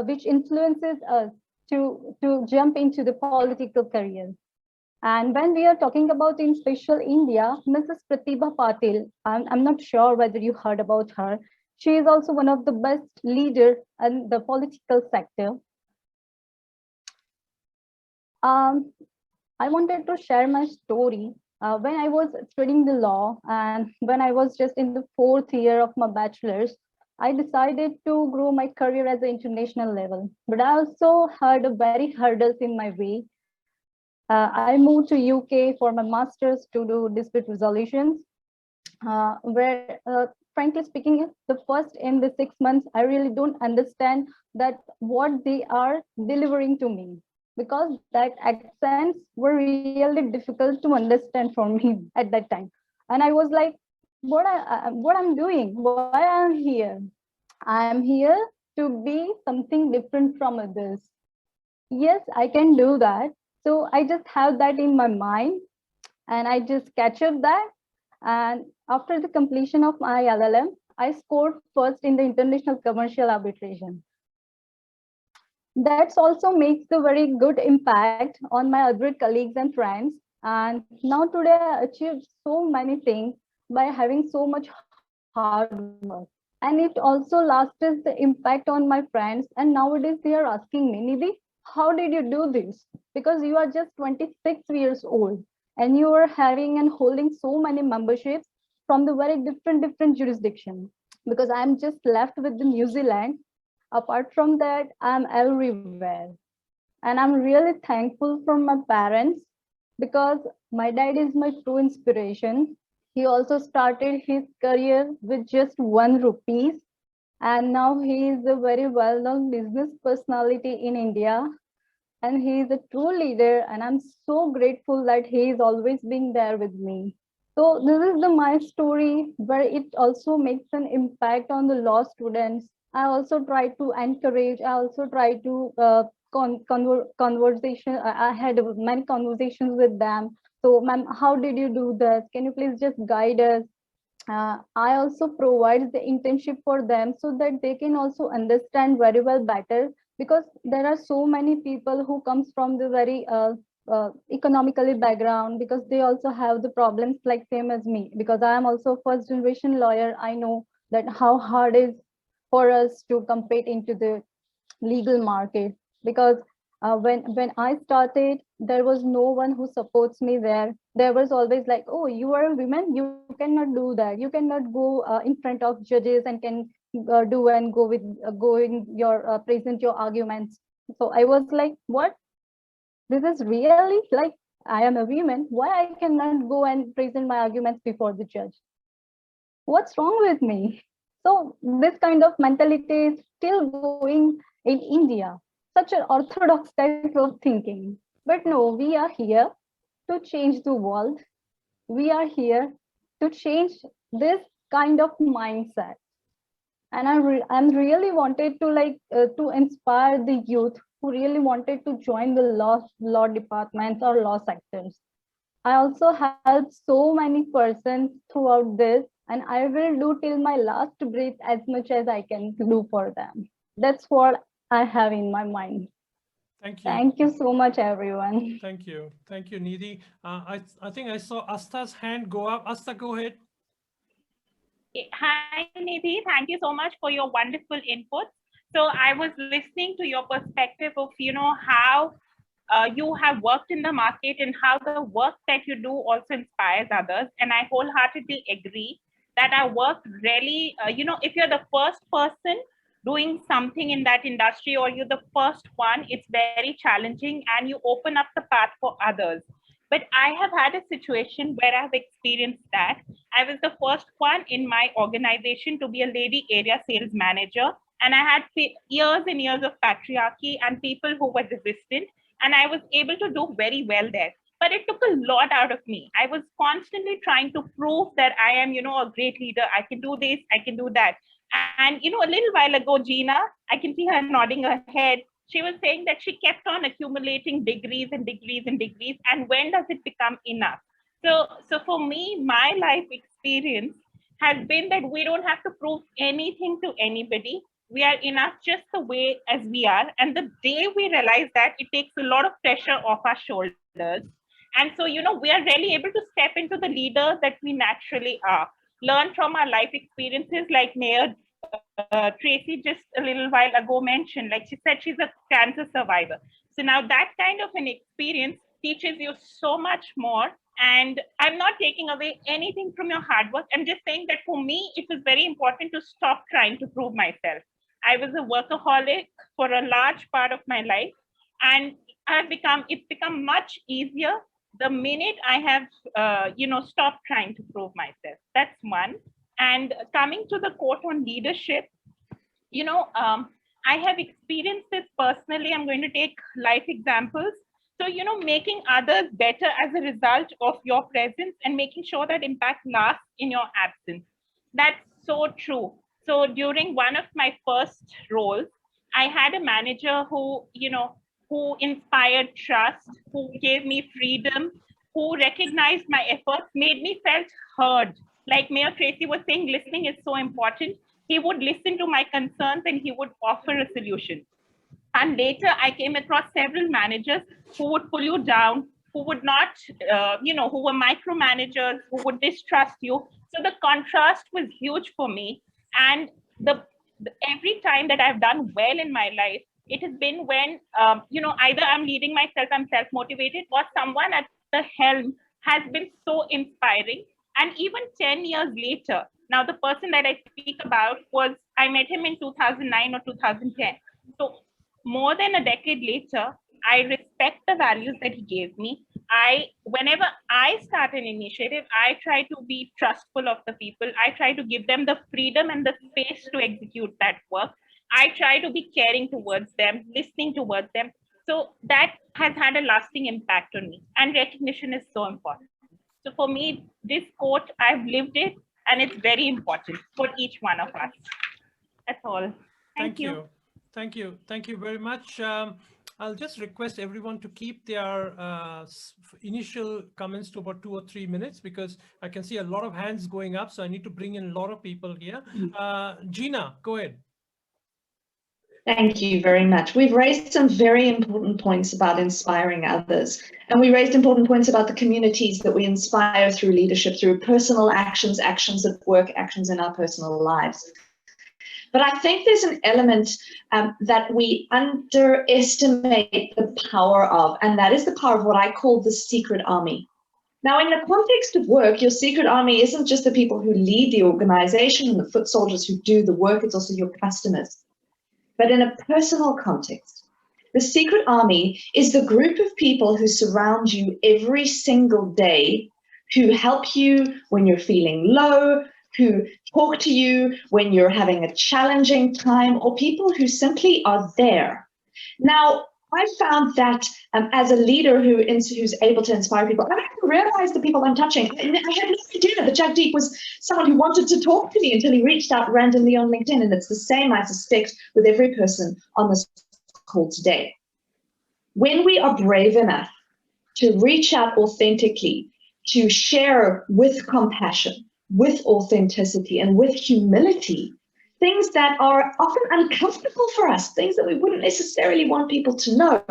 which influences us to jump into the political career. And when we are talking about in special India, Mrs. Pratibha Patil, I'm not sure whether you heard about her. She is also one of the best leaders in the political sector. I wanted to share my story. When I was studying the law and when I was just in the 4th year of my bachelor's, I decided to grow my career as an international level. But I also had a very hurdles in my way. I moved to UK for my master's to do dispute resolutions, where frankly speaking, the first in the 6 months, I really don't understand that what they are delivering to me, because that accents were really difficult to understand for me at that time. And I was like, what I'm doing, why I'm here? I'm here to be something different from others. Yes, I can do that. So I just have that in my mind and I just catch up that. And after the completion of my LLM, I scored first in the international commercial arbitration. That's also makes a very good impact on my other colleagues and friends. And now today I achieved so many things by having so much hard work. And it also lasted the impact on my friends. And nowadays they are asking me, Nidhi, how did you do this? Because you are just 26 years old and you are having and holding so many memberships from the very different jurisdictions. Because I'm just left with the New Zealand. Apart from that, I'm everywhere. And I'm really thankful for my parents because my dad is my true inspiration. He also started his career with just ₹1. And now he is a very well-known business personality in India. And he is a true leader. And I'm so grateful that he is always being there with me. So this is my story where it also makes an impact on the law students. I also try to encourage, I also try to conversation. I had many conversations with them. So ma'am, how did you do this? Can you please just guide us? I also provide the internship for them so that they can also understand very well better, because there are so many people who comes from the very economically background, because they also have the problems like same as me, because I am also first generation lawyer. I know that how hard it is for us to compete into the legal market, because when I started, there was no one who supports me there. There was always like, oh, you are a woman, you cannot do that. You cannot go in front of judges and can do and go with going your present your arguments. So I was like, what? This is really like, I am a woman. Why I cannot go and present my arguments before the judge? What's wrong with me? So this kind of mentality is still going in India, such an orthodox type of thinking. But no, we are here to change the world. We are here to change this kind of mindset. And I'm really wanted to to inspire the youth who really wanted to join the law departments or law sectors. I also help so many persons throughout this, and I will do till my last breath as much as I can do for them. That's what I have in my mind. Thank you. Thank you so much, everyone. Thank you, Nidhi. I think I saw Asta's hand go up. Asta, go ahead. Hi, Nidhi. Thank you so much for your wonderful input. So I was listening to your perspective of, how you have worked in the market and how the work that you do also inspires others. And I wholeheartedly agree that our work really, if you're the first person doing something in that industry or you're the first one, it's very challenging and you open up the path for others. But I have had a situation where I have experienced that. I was the first one in my organization to be a lady area sales manager. And I had years and years of patriarchy and people who were resistant. And I was able to do very well there. But it took a lot out of me. I was constantly trying to prove that I am, a great leader. I can do this, I can do that. And, a little while ago, Gina, I can see her nodding her head. She was saying that she kept on accumulating degrees and degrees and degrees. And when does it become enough? So for me, my life experience has been that we don't have to prove anything to anybody. We are enough just the way as we are. And the day we realize that, it takes a lot of pressure off our shoulders. And so, we are really able to step into the leader that we naturally are. Learn from our life experiences, like Mayor Tracey just a little while ago mentioned. Like she said, she's a cancer survivor. So now that kind of an experience teaches you so much more. And I'm not taking away anything from your hard work. I'm just saying that for me, it was very important to stop trying to prove myself. I was a workaholic for a large part of my life. And it's become much easier the minute I have, stopped trying to prove myself. That's one. And coming to the quote on leadership, I have experienced this personally. I'm going to take life examples. So, making others better as a result of your presence and making sure that impact lasts in your absence. That's so true. So during one of my first roles, I had a manager who inspired trust, who gave me freedom, who recognized my efforts, made me felt heard. Like Mayor Tracey was saying, listening is so important. He would listen to my concerns and he would offer a solution. And later I came across several managers who would pull you down, who would not, who were micromanagers, who would distrust you. So the contrast was huge for me. And every time that I've done well in my life, it has been when, either I'm leading myself, I'm self-motivated, or someone at the helm has been so inspiring. And even 10 years later, now the person that I speak about I met him in 2009 or 2010. So more than a decade later, I respect the values that he gave me. Whenever I start an initiative, I try to be trustful of the people. I try to give them the freedom and the space to execute that work. I try to be caring towards them, listening towards them. So that has had a lasting impact on me. And recognition is so important. So for me, this quote, I've lived it, and it's very important for each one of us. That's all. Thank you. Thank you. Thank you very much. I'll just request everyone to keep their initial comments to about 2 or 3 minutes, because I can see a lot of hands going up. So I need to bring in a lot of people here. Gina, go ahead. Thank you very much. We've raised some very important points about inspiring others. And we raised important points about the communities that we inspire through leadership, through personal actions, actions at work, actions in our personal lives. But I think there's an element that we underestimate the power of, and that is the power of what I call the secret army. Now, in the context of work, your secret army isn't just the people who lead the organization and the foot soldiers who do the work, it's also your customers. But in a personal context, the secret army is the group of people who surround you every single day, who help you when you're feeling low, who talk to you when you're having a challenging time, or people who simply are there. Now, I found that as a leader who's able to inspire people, I didn't realize the people I'm touching. I had no idea that Jagdeep was someone who wanted to talk to me until he reached out randomly on LinkedIn. And it's the same, I suspect, with every person on this call today. When we are brave enough to reach out authentically, to share with compassion, with authenticity, and with humility, things that are often uncomfortable for us, things that we wouldn't necessarily want people to know,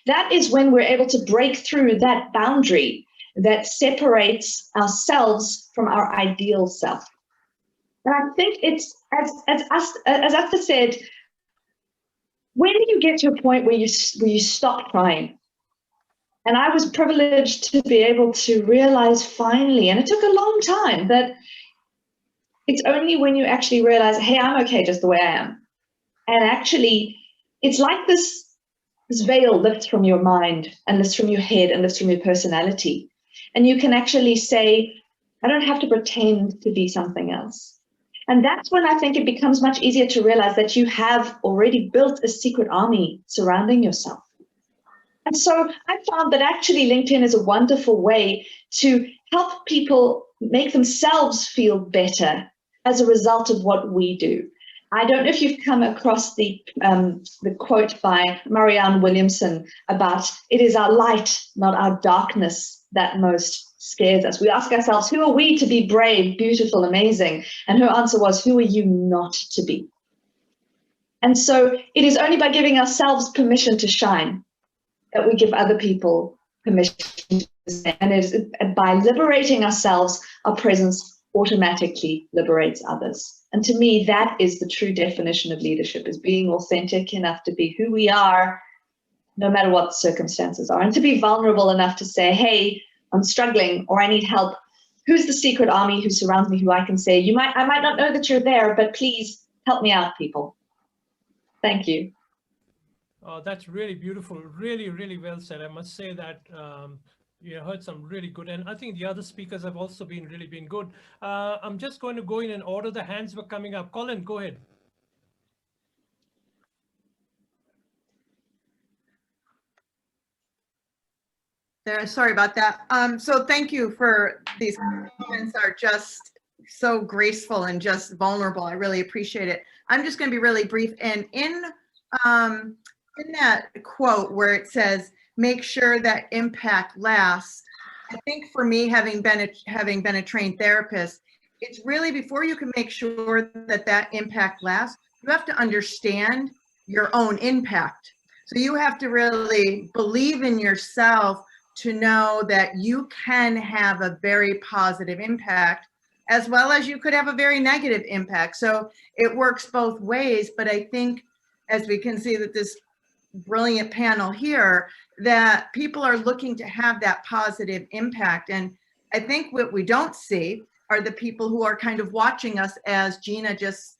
that is when we're able to break through that boundary that separates ourselves from our ideal self. And I think it's, as Asta said, when do you get to a point where you stop trying? And I was privileged to be able to realize finally, and it took a long time, that it's only when you actually realize, hey, I'm okay just the way I am. And actually, it's like this veil lifts from your mind and lifts from your head and lifts from your personality. And you can actually say, I don't have to pretend to be something else. And that's when I think it becomes much easier to realize that you have already built a secret army surrounding yourself. And so I found that actually LinkedIn is a wonderful way to help people make themselves feel better as a result of what we do. I don't know if you've come across the quote by Marianne Williamson about it is our light, not our darkness, that most scares us. We ask ourselves, who are we to be brave, beautiful, amazing? And her answer was, who are you not to be? And so it is only by giving ourselves permission to shine that we give other people permission to shine. And it is by liberating ourselves, our presence automatically liberates others. And to me, that is the true definition of leadership, is being authentic enough to be who we are, no matter what the circumstances are, and to be vulnerable enough to say, hey, I'm struggling, or I need help. Who's the secret army who surrounds me, who I can say, I might not know that you're there, but please help me out, people. Thank you. Oh, that's really beautiful. Really, really well said. I must say that you heard some really good, and I think the other speakers have also been good. I'm just going to go in order. The hands were coming up. Colin, go ahead. Sorry about that. So thank you for these comments, are just so graceful and just vulnerable. I really appreciate it. I'm just going to be really brief. And in that quote where it says, make sure that impact lasts, I think for me, having been a trained therapist, it's really, before you can make sure that that impact lasts, you have to understand your own impact. So you have to really believe in yourself to know that you can have a very positive impact, as well as you could have a very negative impact. So it works both ways. But I think, as we can see that this brilliant panel here, that people are looking to have that positive impact. And I think what we don't see are the people who are kind of watching us, as Gina just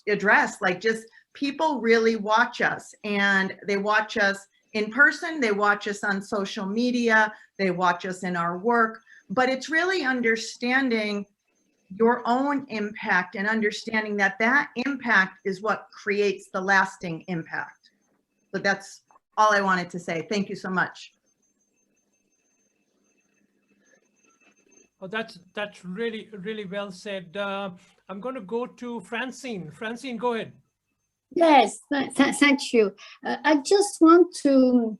addressed, like, just people really watch us, and they watch us in person, they watch us on social media, they watch us in our work. But it's really understanding your own impact and understanding that that impact is what creates the lasting impact. So that's all I wanted to say. Thank you so much. Oh, that's really, really well said. I'm going to go to Francine. Francine, go ahead. Yes, thank you. I just want to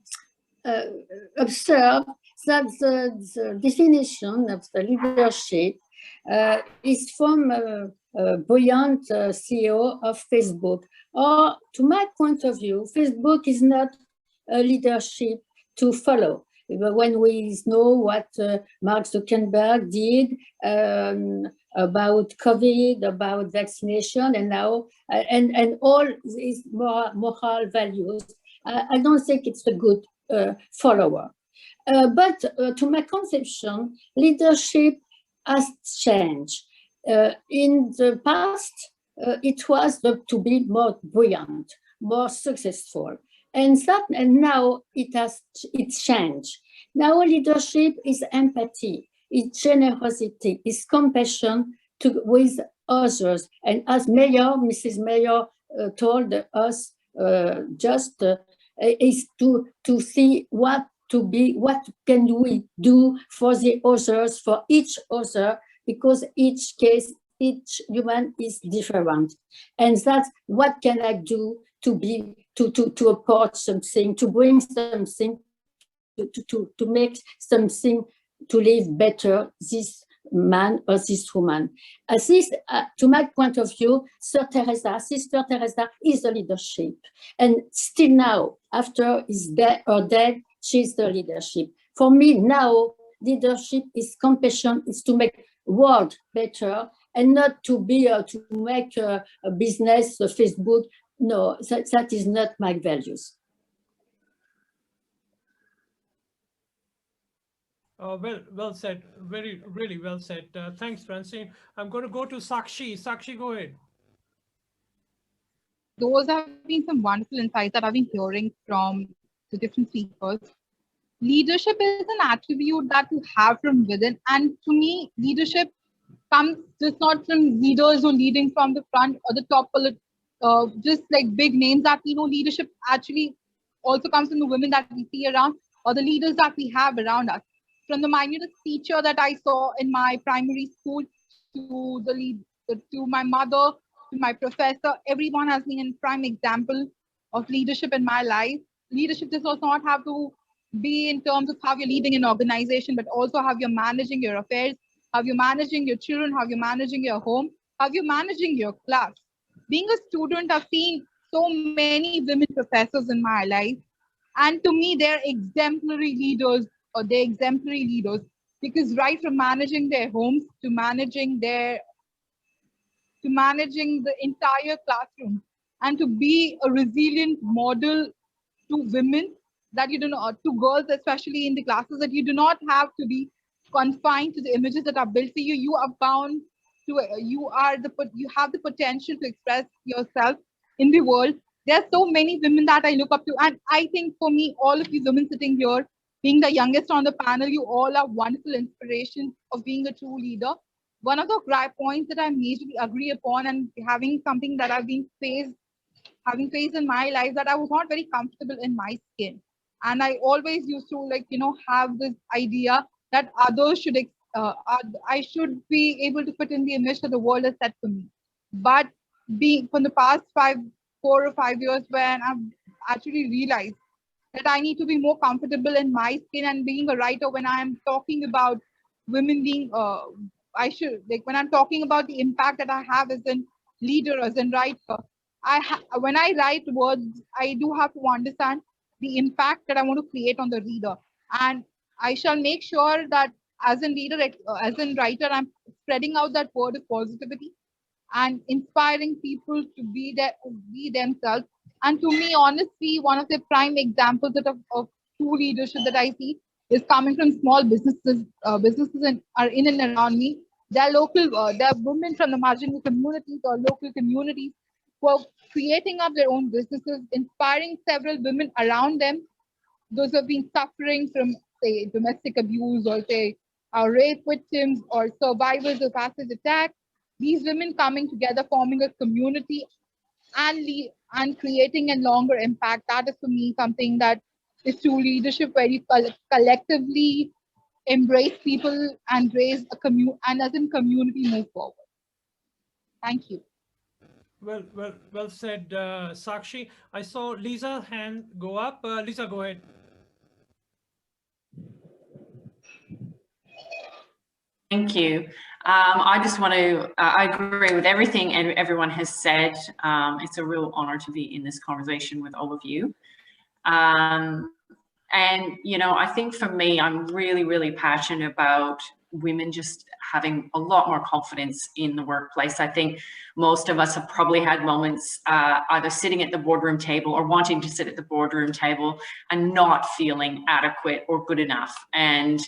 observe that the definition of the leadership is from a brilliant CEO of Facebook. Or, to my point of view, Facebook is not a leadership to follow. When we know what Mark Zuckerberg did about COVID, about vaccination, and now and all these moral values, I don't think it's a good follower. But to my conception, leadership has changed. In the past, it was to be more brilliant, more successful. And now it's changed. Now leadership is empathy, it's generosity, it's compassion with others. And as Mrs. Mayor told us, is to see what can we do for the others, for each other, because each case, each human is different. And that's what can I do to approach something, to bring something, to make something, to live better, this man or this woman. To my point of view, Sister Teresa is the leadership. And still now, after his death, she's the leadership. For me now, leadership is compassion, is to make world better, and not to make a business, a Facebook. No, that is not my values. Well said. Really well said. Thanks, Francine. I'm going to go to Sakshi. Sakshi, go ahead. Those have been some wonderful insights that I've been hearing from the different speakers. Leadership is an attribute that you have from within. And to me, leadership comes just not from leaders who are leading from the front or the top, just like big names that we know. Leadership actually also comes from the women that we see around or the leaders that we have around us. From the minutest teacher that I saw in my primary school to to my mother, to my professor, everyone has been a prime example of leadership in my life. Leadership does not have to be in terms of how you're leading an organization, but also how you're managing your affairs, how you're managing your children, how you're managing your home, how you're managing your class. Being a student, I've seen so many women professors in my life. And to me, they're exemplary leaders, or they're exemplary leaders, because right from managing their homes to managing the entire classroom, and to be a resilient model to women that you do not, to girls, especially in the classes, that you do not have to be confined to the images that are built for you. You are bound to, you have the potential to express yourself in the world. There are so many women that I look up to. And I think for me, all of you women sitting here, being the youngest on the panel, you all are wonderful inspirations of being a true leader. One of the points that I majorly agree upon, and having something that I've been having faced in my life, that I was not very comfortable in my skin. And I always used to have this idea that others should, I should be able to fit in the image that the world has set for me. But being from the past 4 or 5 years, when I've actually realized that I need to be more comfortable in my skin, and being a writer, when I'm talking about women being, when I'm talking about the impact that I have as a leader, as a writer, when I write words, I do have to understand the impact that I want to create on the reader. And I shall make sure that as a leader, as a writer, I'm spreading out that word of positivity and inspiring people to be themselves. And to me, honestly, one of the prime examples of true leadership that I see is coming from small businesses. Businesses are in and around me. They're local, they're women from the marginal communities or local communities who are creating up their own businesses, inspiring several women around them, those who have been suffering from, say, domestic abuse, or say, rape victims or survivors of acid attack. These women coming together, forming a community and creating a longer impact. That is for me something that is true leadership, where you collectively embrace people and raise a and as in community move forward. Thank you. Well said, Sakshi. I saw Lisa's hand go up. Lisa, go ahead. Thank you. I just want to, I agree with everything everyone has said. It's a real honor to be in this conversation with all of you. And, you know, I think for me, I'm really, really passionate about women just having a lot more confidence in the workplace. I think most of us have probably had moments either sitting at the boardroom table or wanting to sit at the boardroom table and not feeling adequate or good enough. And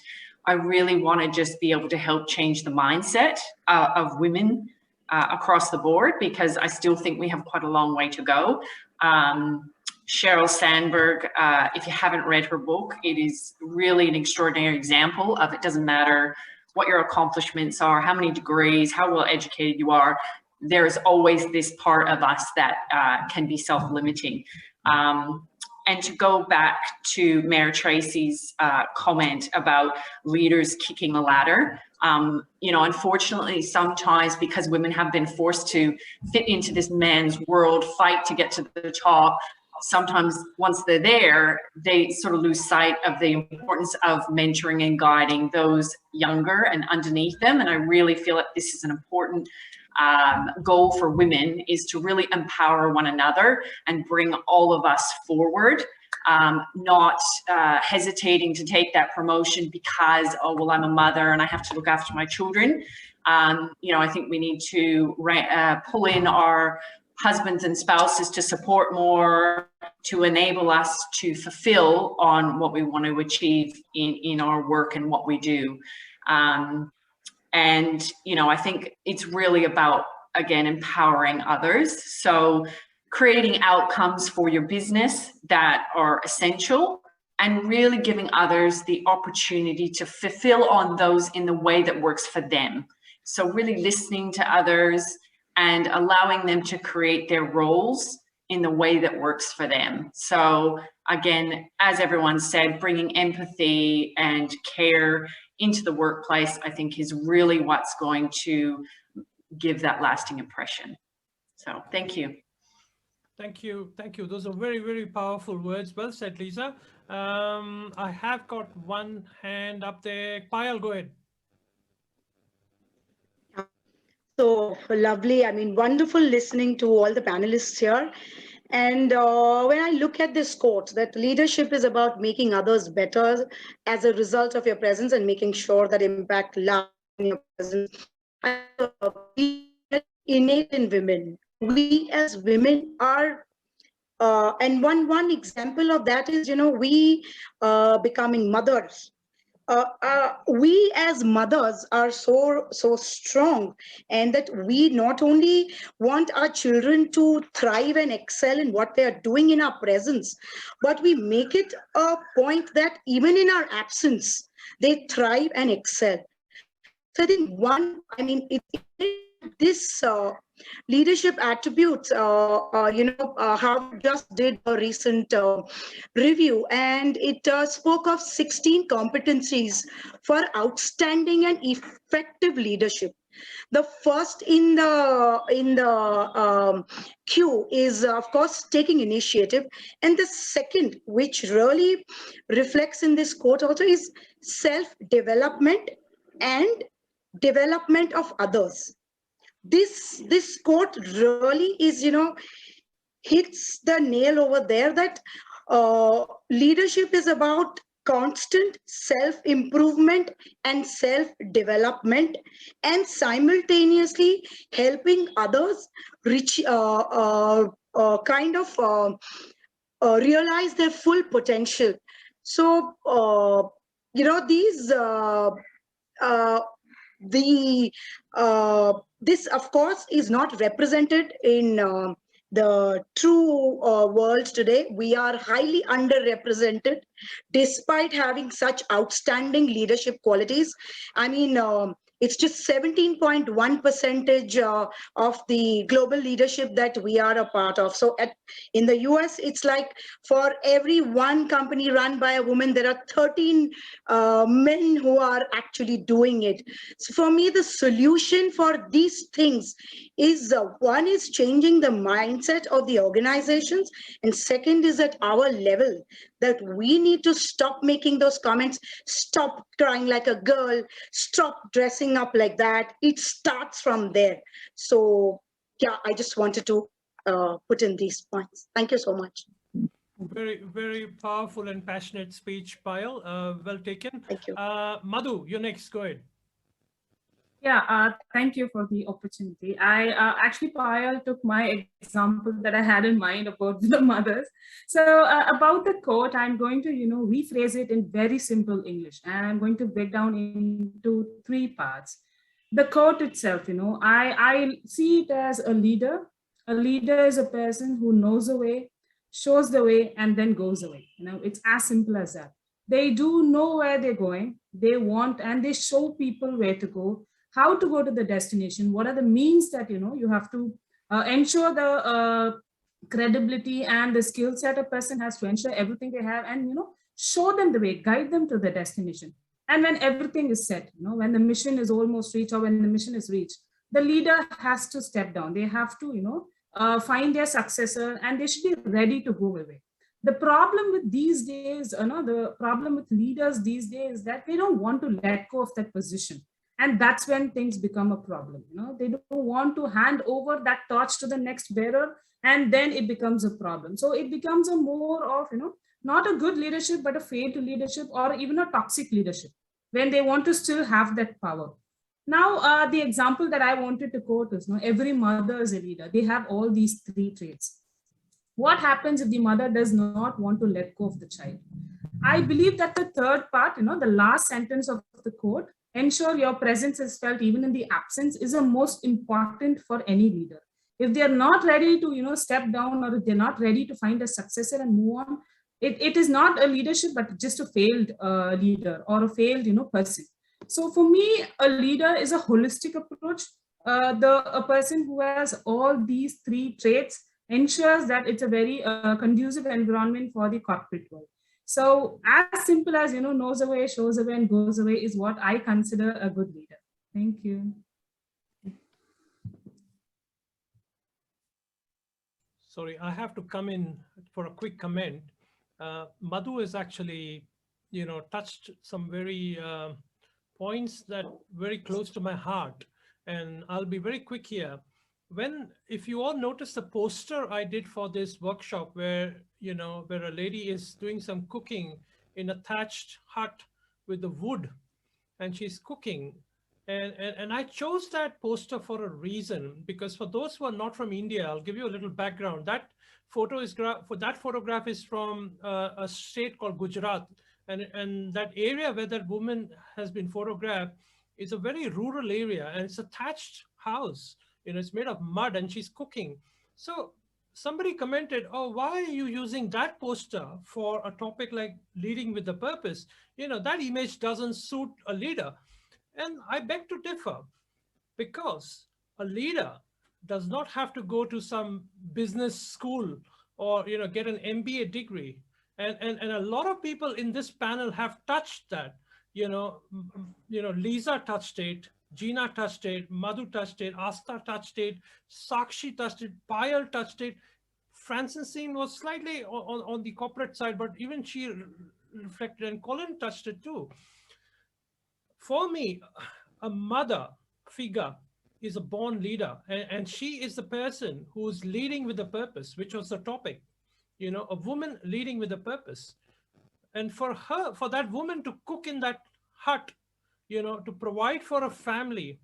I really want to just be able to help change the mindset of women across the board, because I still think we have quite a long way to go. Sheryl Sandberg, if you haven't read her book, it is really an extraordinary example of it doesn't matter what your accomplishments are, how many degrees, how well educated you are, there is always this part of us that can be self-limiting. And to go back to Mayor Tracey's comment about leaders kicking a ladder, you know, unfortunately, sometimes because women have been forced to fit into this man's world, fight to get to the top, sometimes once they're there, they sort of lose sight of the importance of mentoring and guiding those younger and underneath them. And I really feel that this is an important goal for women, is to really empower one another and bring all of us forward, not hesitating to take that promotion because, oh, well, I'm a mother and I have to look after my children. You know, I think we need to pull in our husbands and spouses to support more, to enable us to fulfill on what we want to achieve in our work and what we do. And, you know, I think it's really about, again, empowering others. So creating outcomes for your business that are essential and really giving others the opportunity to fulfill on those in the way that works for them. So really listening to others and allowing them to create their roles in the way that works for them. So again, as everyone said, bringing empathy and care into the workplace, I think, is really what's going to give that lasting impression. So thank you. Thank you. Thank you. Those are very, very powerful words. Well said, Lisa. I have got one hand up there. Payal, go ahead. So lovely. I mean, wonderful listening to all the panelists here. And when I look at this quote, that leadership is about making others better as a result of your presence and making sure that impact lasts in your presence. Innate in women. We as women are, and one example of that is, you know, we becoming mothers. We as mothers are so strong, and that we not only want our children to thrive and excel in what they are doing in our presence, but we make it a point that even in our absence, they thrive and excel. So I think this leadership attributes, Harvard just did a recent review, and it spoke of 16 competencies for outstanding and effective leadership. The first in the queue is, of course, taking initiative, and the second, which really reflects in this quote also, is self-development and development of others. This quote really is, you know, hits the nail over there, that leadership is about constant self-improvement and self-development, and simultaneously helping others realize their full potential. So, you know, these this, of course, is not represented in the true world today. We are highly underrepresented despite having such outstanding leadership qualities. I mean, it's just 17.1% of the global leadership that we are a part of. So in the US, it's like for every one company run by a woman, there are 13 men who are actually doing it. So for me, the solution for these things is, one is changing the mindset of the organizations, and second is at our level, that we need to stop making those comments, stop crying like a girl, stop dressing up like that. It starts from there. So yeah, I just wanted to put in these points. Thank you so much. Very, very powerful and passionate speech, Payal. Well taken. Thank you. Madhu, you're next. Go ahead. Yeah, thank you for the opportunity. Actually, Payal took my example that I had in mind about the mothers. So about the quote, I'm going to, rephrase it in very simple English, and I'm going to break down into 3 parts. The quote itself, I see it as a leader. A leader is a person who knows the way, shows the way, and then goes away. It's as simple as that. They do know where they're going. They want, and they show people where to go, how to go to the destination, what are the means that, you have to ensure the credibility and the skill set a person has to ensure everything they have, and, show them the way, guide them to the destination. And when everything is set, when the mission is almost reached, or when the mission is reached, the leader has to step down. They have to, find their successor, and they should be ready to go away. The problem with these days, the problem with leaders these days is that they don't want to let go of that position. And that's when things become a problem. They don't want to hand over that torch to the next bearer, and then it becomes a problem. So it becomes a more of, not a good leadership, but a failed leadership, or even a toxic leadership, when they want to still have that power. Now, the example that I wanted to quote is, every mother is a leader. They have all these three traits. What happens if the mother does not want to let go of the child? I believe that the third part, the last sentence of the quote, ensure your presence is felt even in the absence, is the most important for any leader. If they are not ready to, step down, or if they're not ready to find a successor and move on, it is not a leadership, but just a failed leader or a failed, person. So for me, a leader is a holistic approach. A person who has all these three traits ensures that it's a very conducive environment for the corporate world. So as simple as, knows away, shows away, and goes away is what I consider a good leader. Thank you. Sorry, I have to come in for a quick comment. Madhu has actually, touched some very points that very close to my heart. And I'll be very quick here. If you all notice the poster I did for this workshop where, where a lady is doing some cooking in a thatched hut with the wood and she's cooking. And I chose that poster for a reason, because for those who are not from India, I'll give you a little background. That photograph is from a state called Gujarat. And that area where that woman has been photographed is a very rural area, and it's a thatched house. It's made of mud, and she's cooking. So somebody commented, oh, why are you using that poster for a topic like leading with a purpose? That image doesn't suit a leader. And I beg to differ, because a leader does not have to go to some business school or, get an MBA degree. And a lot of people in this panel have touched that. Lisa touched it, Gina touched it, Madhu touched it, Asta touched it, Sakshi touched it, Payal touched it. Francine was slightly on the corporate side, but even she reflected, and Colin touched it too. For me, a mother figure is a born leader, and she is the person who's leading with a purpose, which was the topic, a woman leading with a purpose. And for that woman to cook in that hut, to provide for a family,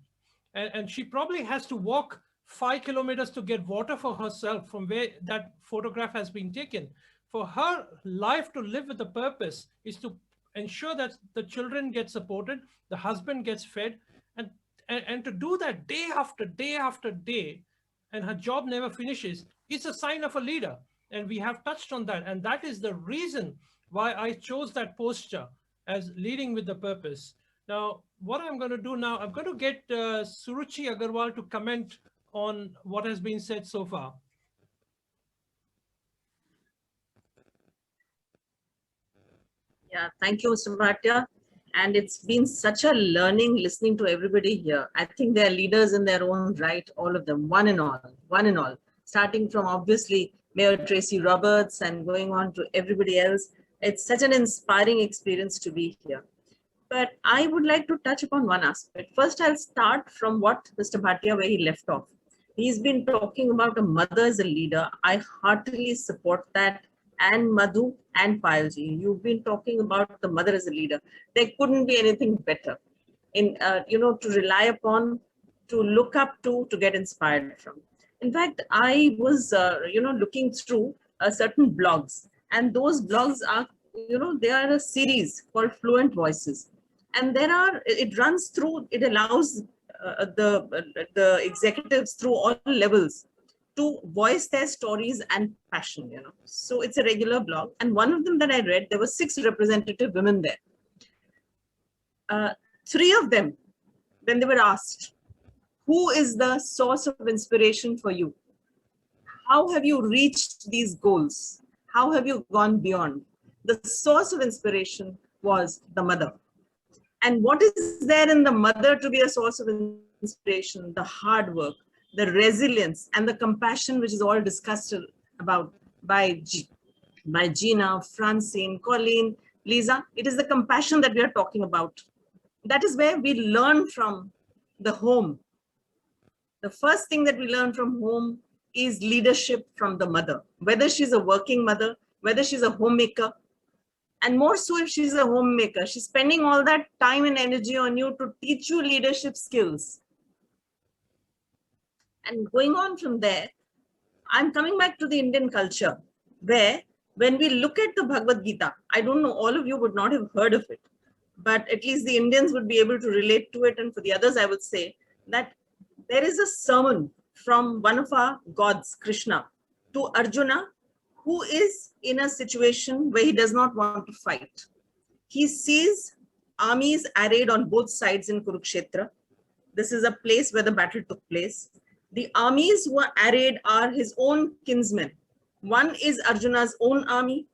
and she probably has to walk 5 kilometers to get water for herself from where that photograph has been taken. For her life to live with a purpose is to ensure that the children get supported, the husband gets fed, and to do that day after day after day, and her job never finishes, is a sign of a leader. And we have touched on that. And that is the reason why I chose that poster as leading with the purpose. Now, what I'm going to do now, I'm going to get Suruchi Agarwal to comment on what has been said so far. Yeah, thank you, Mr. Bhatia. And it's been such a learning listening to everybody here. I think they're leaders in their own right, all of them, one and all, starting from obviously Mayor Tracey Roberts and going on to everybody else. It's such an inspiring experience to be here. But I would like to touch upon one aspect. First, I'll start from what Mr. Bhatia, where he left off. He's been talking about a mother as a leader. I heartily support that. And Madhu and Payalji, you've been talking about the mother as a leader. There couldn't be anything better in, to rely upon, to look up to get inspired from. In fact, I was, looking through certain blogs, and those blogs are, they are a series called Fluent Voices. And it runs through, it allows the executives through all levels to voice their stories and passion, So it's a regular blog. And one of them that I read, there were 6 representative women there. 3 of them, when they were asked, who is the source of inspiration for you? How have you reached these goals? How have you gone beyond? The source of inspiration was the mother. And what is there in the mother to be a source of inspiration? The hard work, the resilience, and the compassion, which is all discussed about by Gina, Francine, Colleen, Lisa. It is the compassion that we are talking about. That is where we learn from the home. The first thing that we learn from home is leadership from the mother, whether she's a working mother, whether she's a homemaker, And more so if she's a homemaker, she's spending all that time and energy on you to teach you leadership skills. And going on from there, I'm coming back to the Indian culture, where when we look at the Bhagavad Gita, I don't know, all of you would not have heard of it, but at least the Indians would be able to relate to it. And for the others, I would say that there is a sermon from one of our gods, Krishna, to Arjuna, who is in a situation where he does not want to fight. He sees armies arrayed on both sides in Kurukshetra. This is a place where the battle took place. The armies who are arrayed are his own kinsmen. One is Arjuna's own army,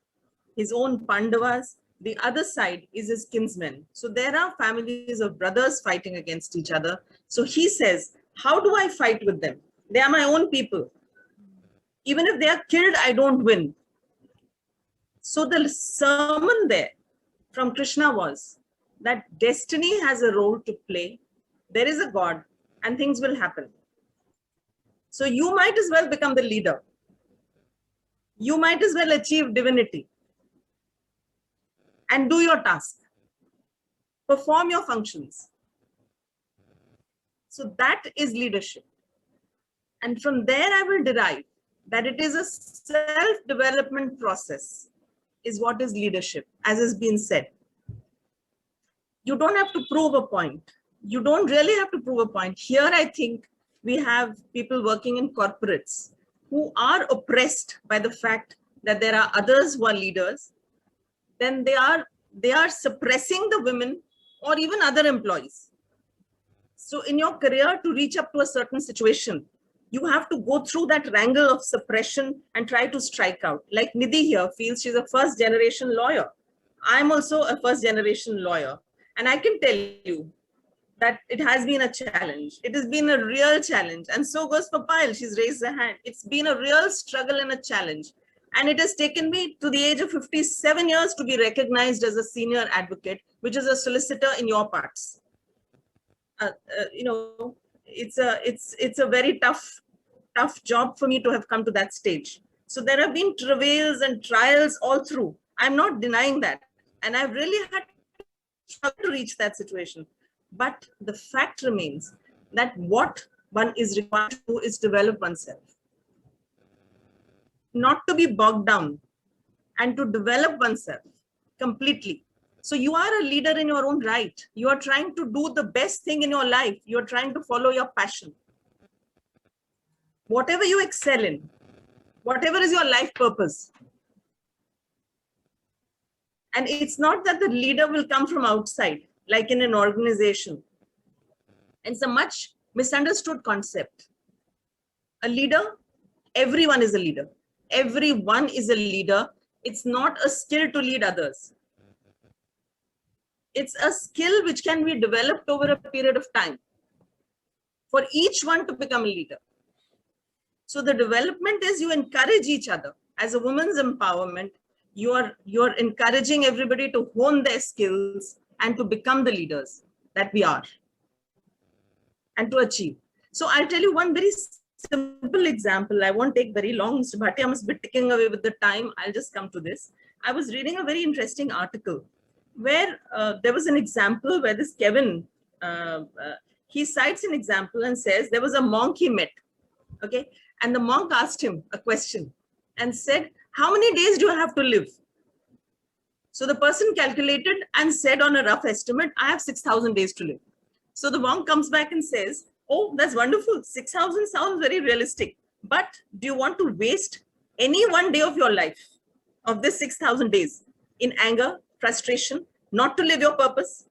his own Pandavas. The other side is his kinsmen. So there are families of brothers fighting against each other. So he says, how do I fight with them? They are my own people. Even if they are killed, I don't win. So the sermon there from Krishna was that destiny has a role to play. There is a God and things will happen. So you might as well become the leader. You might as well achieve divinity and do your task. Perform your functions. So that is leadership. And from there I will derive that it is a self-development process is what is leadership, as has been said. You don't have to prove a point. You don't really have to prove a point. Here I think we have people working in corporates who are oppressed by the fact that there are others who are leaders. Then they are suppressing the women or even other employees. So in your career, to reach up to a certain situation, you have to go through that wrangle of suppression and try to strike out. Like Nidhi here feels she's a first generation lawyer. I'm also a first generation lawyer. And I can tell you that it has been a challenge. It has been a real challenge. And so goes for Payal. She's raised her hand. It's been a real struggle and a challenge. And it has taken me to the age of 57 years to be recognized as a senior advocate, which is a solicitor in your parts. You know, it's a very tough job for me to have come to that stage. So there have been travails and trials all through. I'm not denying that. And I've really had to reach that situation. But the fact remains that what one is required to do is develop oneself. Not to be bogged down and to develop oneself completely. So you are a leader in your own right. You are trying to do the best thing in your life. You are trying to follow your passion. Whatever you excel in, whatever is your life purpose. And it's not that the leader will come from outside, like in an organization. It's a much misunderstood concept. A leader, everyone is a leader. Everyone is a leader. It's not a skill to lead others. It's a skill which can be developed over a period of time for each one to become a leader. So the development is you encourage each other. As a woman's empowerment, you're encouraging everybody to hone their skills and to become the leaders that we are and to achieve. So I'll tell you one very simple example. I won't take very long. Mr. Bhatia must be ticking away with the time. I'll just come to this. I was reading a very interesting article where there was an example where this Kevin, he cites an example and says there was a monk he met, okay? And the monk asked him a question and said, how many days do you have to live? So the person calculated and said on a rough estimate, I have 6,000 days to live. So the monk comes back and says, oh, that's wonderful. 6,000 sounds very realistic. But do you want to waste any one day of your life, of this 6,000 days, in anger, frustration, not to live your purpose?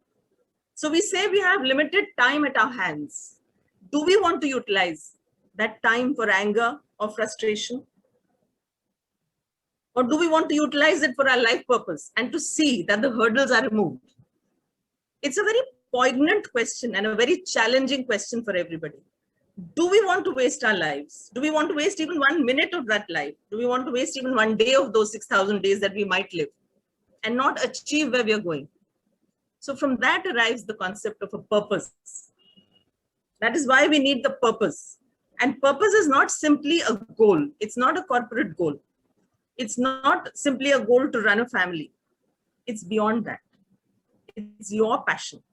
So we say we have limited time at our hands. Do we want to utilize that time for anger or frustration? Or do we want to utilize it for our life purpose and to see that the hurdles are removed? It's a very poignant question and a very challenging question for everybody. Do we want to waste our lives? Do we want to waste even 1 minute of that life? Do we want to waste even one day of those 6,000 days that we might live and not achieve where we are going? So from that arrives the concept of a purpose. That is why we need the purpose. And purpose is not simply a goal. It's not a corporate goal. It's not simply a goal to run a family. It's beyond that. It's your passion.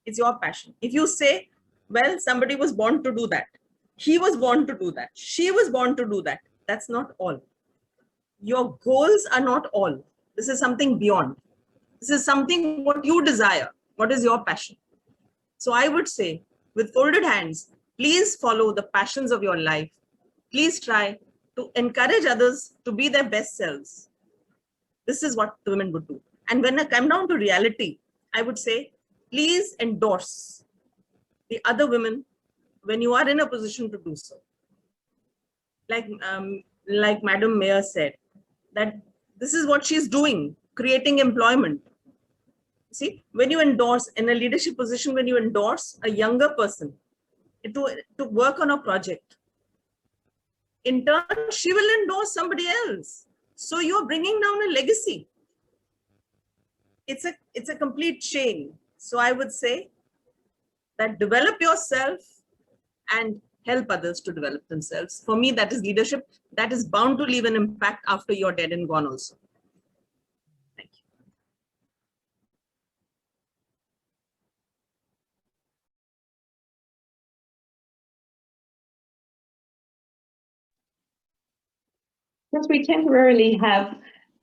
It's your passion. If you say, well, somebody was born to do that, he was born to do that, she was born to do that, that's not all. Your goals are not all. This is something beyond. This is something what you desire. What is your passion? So I would say, with folded hands, please follow the passions of your life. Please try to encourage others to be their best selves. This is what the women would do. And when I come down to reality, I would say, please endorse the other women when you are in a position to do so. Like Madam Mayor said, that this is what she's doing, creating employment. See, when you endorse in a leadership position, when you endorse a younger person to work on a project, in turn, she will endorse somebody else. So you're bringing down a legacy. It's a complete chain. So I would say that develop yourself and help others to develop themselves. For me, that is leadership. That is bound to leave an impact after you're dead and gone also. Thank you. Since we temporarily have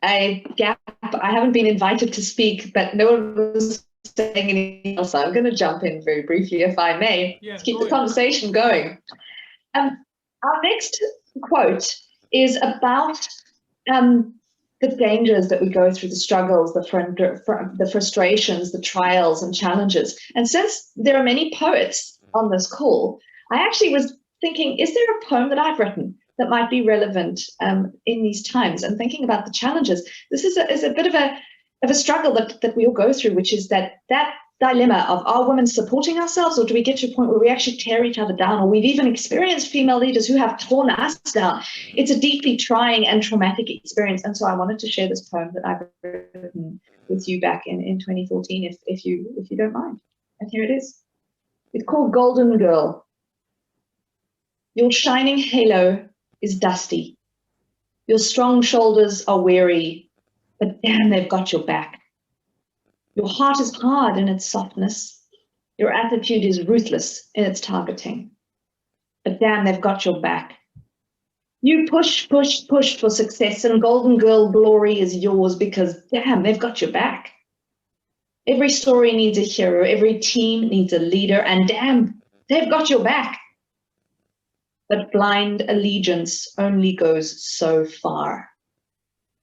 a gap, I haven't been invited to speak, but no one was saying anything else. So I'm going to jump in very briefly, if I may, to keep the conversation going. Our next quote is about the dangers that we go through, the struggles, the frustrations, the trials and challenges. And since there are many poets on this call, I actually was thinking, is there a poem that I've written that might be relevant in these times? And thinking about the challenges, this is a bit of a struggle that we all go through, which is that dilemma of, are women supporting ourselves, or do we get to a point where we actually tear each other down? Or we've even experienced female leaders who have torn us down. It's a deeply trying and traumatic experience. And so I wanted to share this poem that I've written with you back in 2014, if you don't mind. And here it is. It's called Golden Girl. Your shining halo is dusty. Your strong shoulders are weary, but damn, they've got your back. Your heart is hard in its softness. Your attitude is ruthless in its targeting. But damn, they've got your back. You push, push, push for success, and Golden Girl glory is yours because damn, they've got your back. Every story needs a hero, every team needs a leader, and damn, they've got your back. But blind allegiance only goes so far.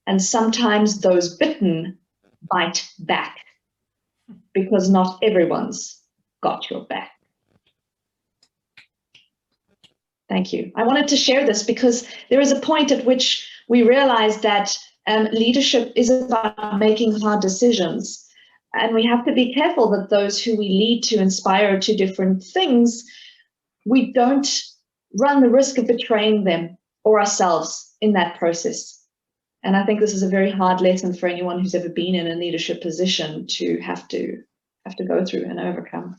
And sometimes those bitten bite back, because not everyone's got your back. Thank you. I wanted to share this because there is a point at which we realize that leadership is about making hard decisions. And we have to be careful that those who we lead to inspire to different things, we don't run the risk of betraying them or ourselves in that process. And I think this is a very hard lesson for anyone who's ever been in a leadership position to have to go through and overcome.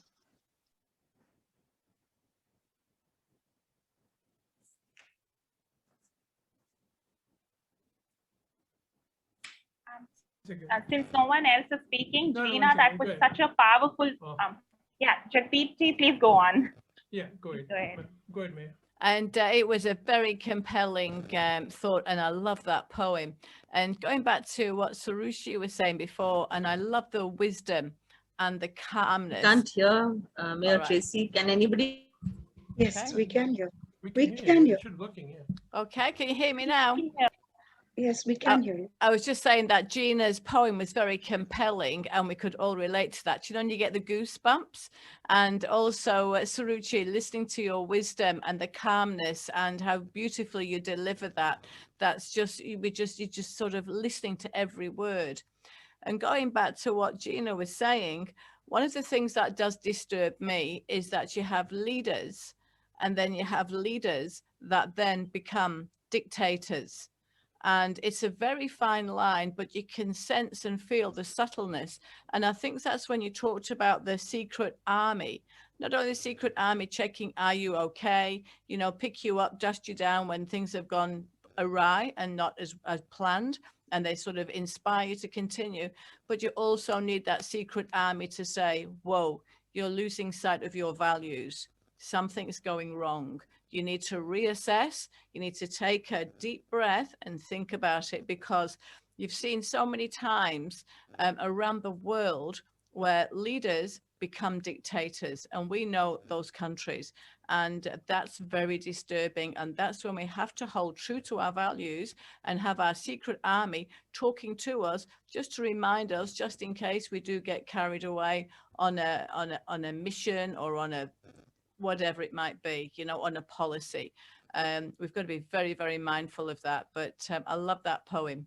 Since no one else is speaking, Gina, that was such a powerful, yeah, Jagdeep, please go on. Yeah, go ahead. Go ahead, Mayor. And it was a very compelling thought, and I love that poem. And going back to what Suruchi was saying before, and I love the wisdom and the calmness. Can't hear Mayor Tracey. Can anybody? Yes, Okay. we can hear. We can hear. Okay, can you hear me now? Yes, we can hear you. I was just saying that Gina's poem was very compelling, and we could all relate to that. You know, and you get the goosebumps. And also, Suruchi, listening to your wisdom and the calmness and how beautifully you deliver that. That's just, you're just sort of listening to every word. And going back to what Gina was saying, one of the things that does disturb me is that you have leaders, and then you have leaders that then become dictators. And it's a very fine line, but you can sense and feel the subtleness. And I think that's when you talked about the secret army, not only the secret army checking, are you okay? You know, pick you up, dust you down when things have gone awry and not as planned, and they sort of inspire you to continue. But you also need that secret army to say, whoa, you're losing sight of your values. Something's going wrong. You need to reassess. You need to take a deep breath and think about it, because you've seen so many times around the world where leaders become dictators, and we know those countries, and that's very disturbing. And that's when we have to hold true to our values and have our secret army talking to us, just to remind us, just in case we do get carried away on a mission or on a whatever it might be, you know, on a policy. We've got to be very, very mindful of that. But I love that poem.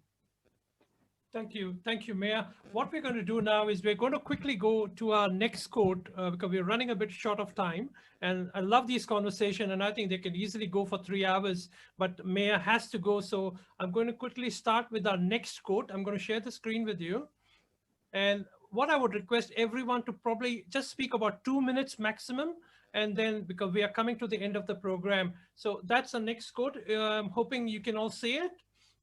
Thank you, Maya. What we're going to do now is we're going to quickly go to our next quote because we're running a bit short of time. And I love these conversations, and I think they can easily go for 3 hours, but Maya has to go. So I'm going to quickly start with our next quote. I'm going to share the screen with you. And what I would request everyone to probably just speak about 2 minutes maximum. And then, because we are coming to the end of the program. So that's the next quote. I'm hoping you can all see it.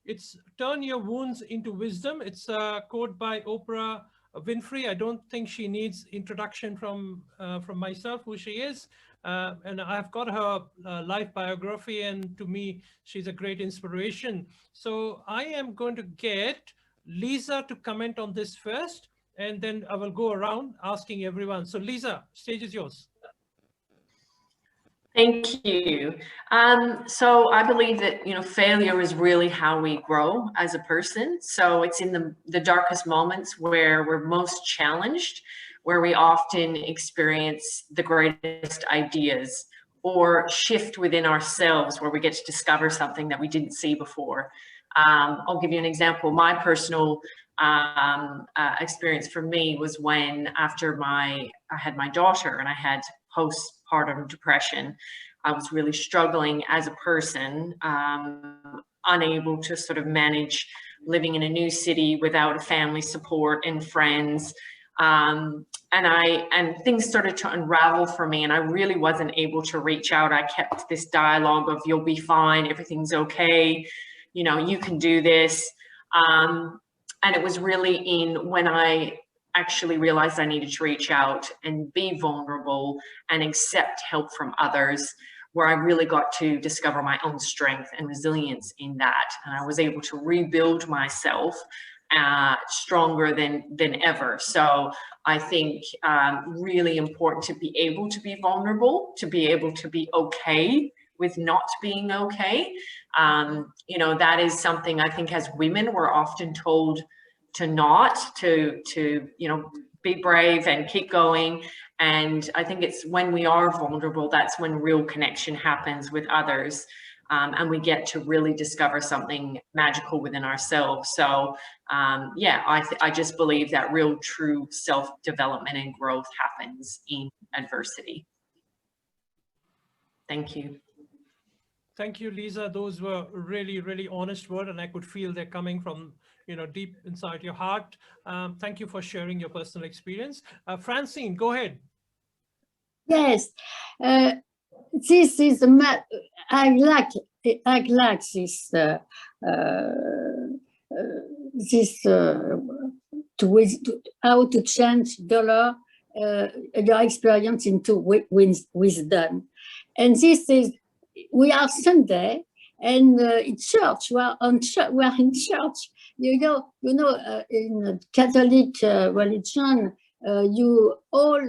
It's "Turn your wounds into wisdom." It's a quote by Oprah Winfrey. I don't think she needs introduction from myself, who she is. And I've got her life biography, and to me, she's a great inspiration. So I am going to get Lisa to comment on this first, and then I will go around asking everyone. So Lisa, stage is yours. Thank you. So I believe that, you know, failure is really how we grow as a person. So it's in the darkest moments where we're most challenged, where we often experience the greatest ideas or shift within ourselves, where we get to discover something that we didn't see before. I'll give you an example. My personal experience for me was when after I had my daughter and I had postpartum depression. I was really struggling as a person, unable to sort of manage living in a new city without a family support and friends. And things started to unravel for me, and I really wasn't able to reach out. I kept this dialogue of, you'll be fine, everything's okay, you know, you can do this. And it was really when I actually realized I needed to reach out and be vulnerable and accept help from others, where I really got to discover my own strength and resilience in that. And I was able to rebuild myself stronger than ever. So I think really important to be able to be vulnerable, to be able to be okay with not being okay. You know, that is something I think as women, we're often told to you know, be brave and keep going. And I think it's when we are vulnerable, that's when real connection happens with others. And we get to really discover something magical within ourselves. So yeah, I just believe that real true self-development and growth happens in adversity. Thank you. Thank you, Lisa. Those were really, really honest words, and I could feel they're coming from, you know, deep inside your heart. Thank you for sharing your personal experience. Francine, go ahead. Yes, this is I like this how to change dollar your experience into wisdom, and this is. We are Sunday, and in church. We are in church. You know, in Catholic religion, all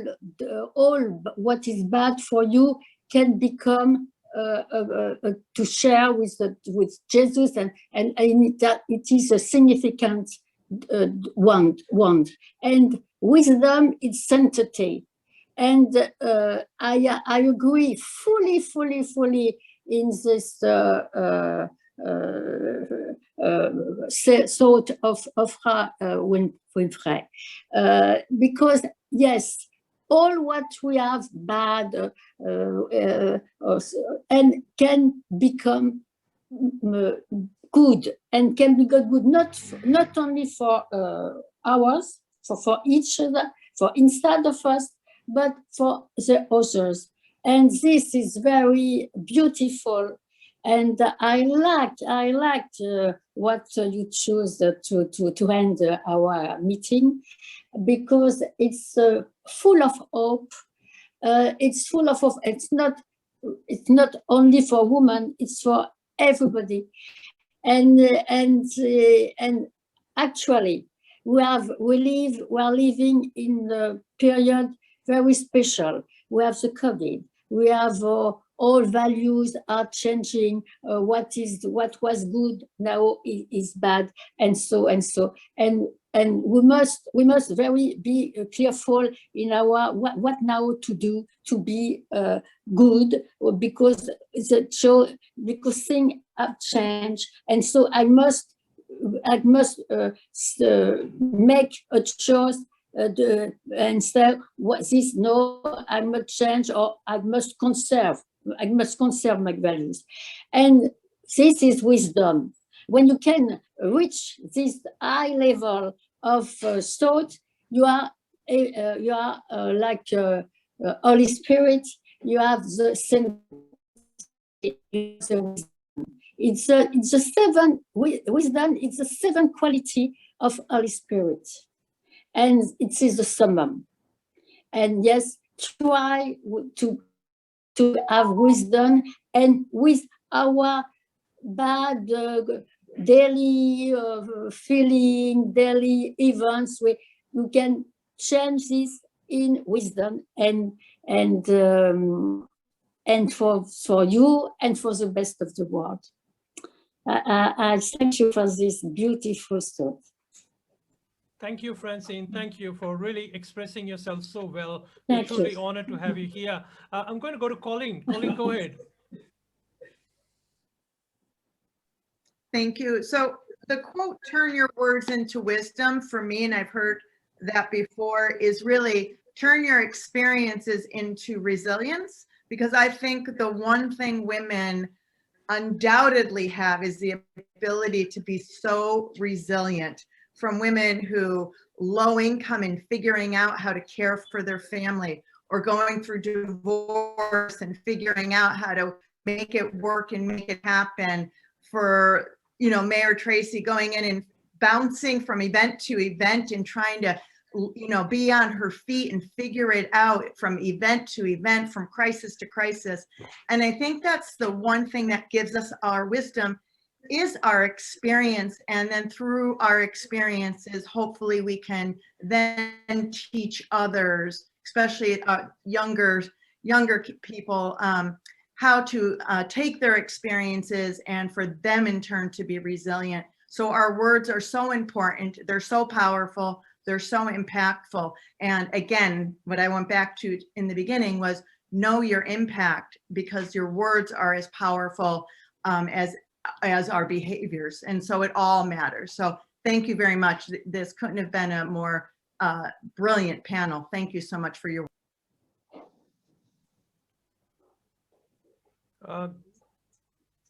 what is bad for you can become to share with Jesus, and it is a significant wand. And wisdom is sanctity. And I agree fully in this thought of Winfrey, because yes, all what we have bad and can become good, and can be good not only for ours, for each other, for inside of us, but for the others. And this is very beautiful. And I liked what you chose to end our meeting, because it's full of hope. It's full of hope. It's not only for women, it's for everybody. And actually, we are living in a period very special. We have the COVID. We have all values are changing. What was good now is bad, and so. And we must very be careful in our what now to do to be good, because things have changed, and so I must make a choice and say, what this no, I must change, or I must conserve my values. And this is wisdom. When you can reach this high level of thought, you are like Holy Spirit. You have the same. It's a seven wisdom. It's a seven quality of Holy Spirit, and it is the summum. And yes, try to have wisdom, and with our bad daily feeling, daily events, we can change this in wisdom, and for you and for the best of the world. I thank you for this beautiful thought. Thank you, Francine. Thank you for really expressing yourself so well. Thank We're truly you. honored to have you here. I'm going to go to Colleen. Colleen, go ahead. Thank you. So the quote, turn your words into wisdom, for me, and I've heard that before, is really turn your experiences into resilience, because I think the one thing women undoubtedly have is the ability to be so resilient, from women who low income and figuring out how to care for their family, or going through divorce and figuring out how to make it work and make it happen, for, you know, Mayor Tracey going in and bouncing from event to event and trying to, you know, be on her feet and figure it out from event to event, from crisis to crisis. And I think that's the one thing that gives us our wisdom, is our experience. And then through our experiences, hopefully we can then teach others, especially younger people, how to take their experiences and for them in turn to be resilient. So our words are so important. They're so powerful. They're so impactful. And again, what I went back to in the beginning was know your impact, because your words are as powerful as our behaviors. And so it all matters. So thank you very much. This couldn't have been a more brilliant panel. Thank you so much for your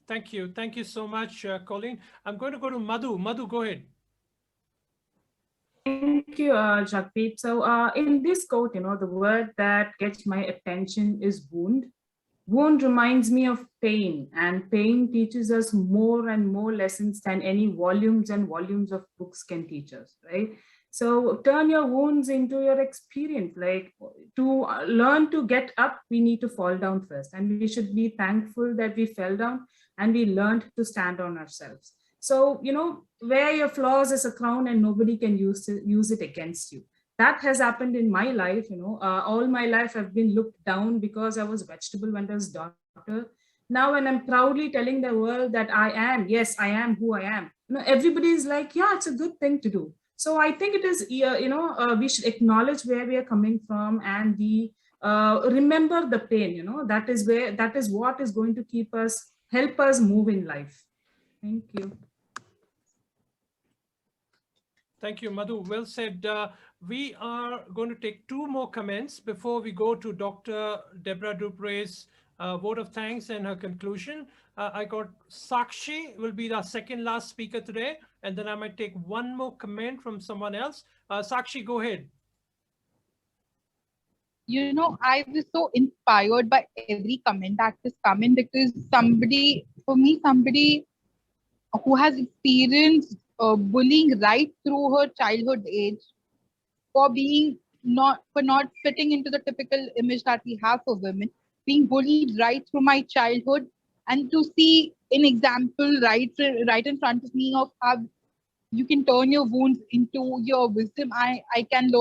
Thank you. Thank you so much, Colleen. I'm going to go to Madhu. Madhu, go ahead. Thank you, Jagdeep. So in this quote, you know, the word that gets my attention is wound. Wound reminds me of pain, and pain teaches us more and more lessons than any volumes and volumes of books can teach us, right? So turn your wounds into your experience. Like, to learn to get up, we need to fall down first, and we should be thankful that we fell down and we learned to stand on ourselves. So, you know, wear your flaws as a crown and nobody can use it against you. That has happened in my life. You know, all my life I've been looked down because I was a vegetable vendor's daughter. Now, when I'm proudly telling the world that I am who I am, you know, everybody is like, yeah, it's a good thing to do. So I think it is, we should acknowledge where we are coming from, and remember the pain. You know, that is what is going to help us move in life. Thank you. Thank you, Madhu. Well said. We are going to take two more comments before we go to Dr. Deborah Dupre's vote of thanks and her conclusion. I got Sakshi will be the second last speaker today, and then I might take one more comment from someone else. Sakshi, go ahead. You know, I was so inspired by every comment that has come in, because somebody for me, somebody who has experienced bullying right through her childhood age, for not fitting into the typical image that we have for women, being bullied right through my childhood, and to see an example right in front of me of how you can turn your wounds into your wisdom. I can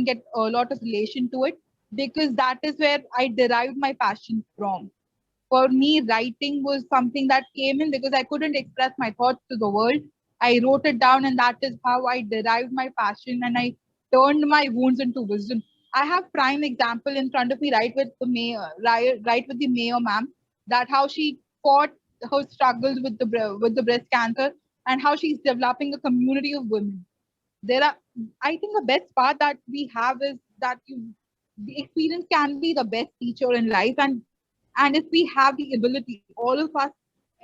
get a lot of relation to it, because that is where I derived my passion from. For me, writing was something that came in because I couldn't express my thoughts to the world. I wrote it down, and that is how I derived my passion, and I turned my wounds into wisdom. I have prime example in front of me, right with the mayor, right with the mayor ma'am, that how she fought her struggles with the breast cancer, and how she's developing a community of women. I think the best part that we have is that the experience can be the best teacher in life, and if we have the ability, all of us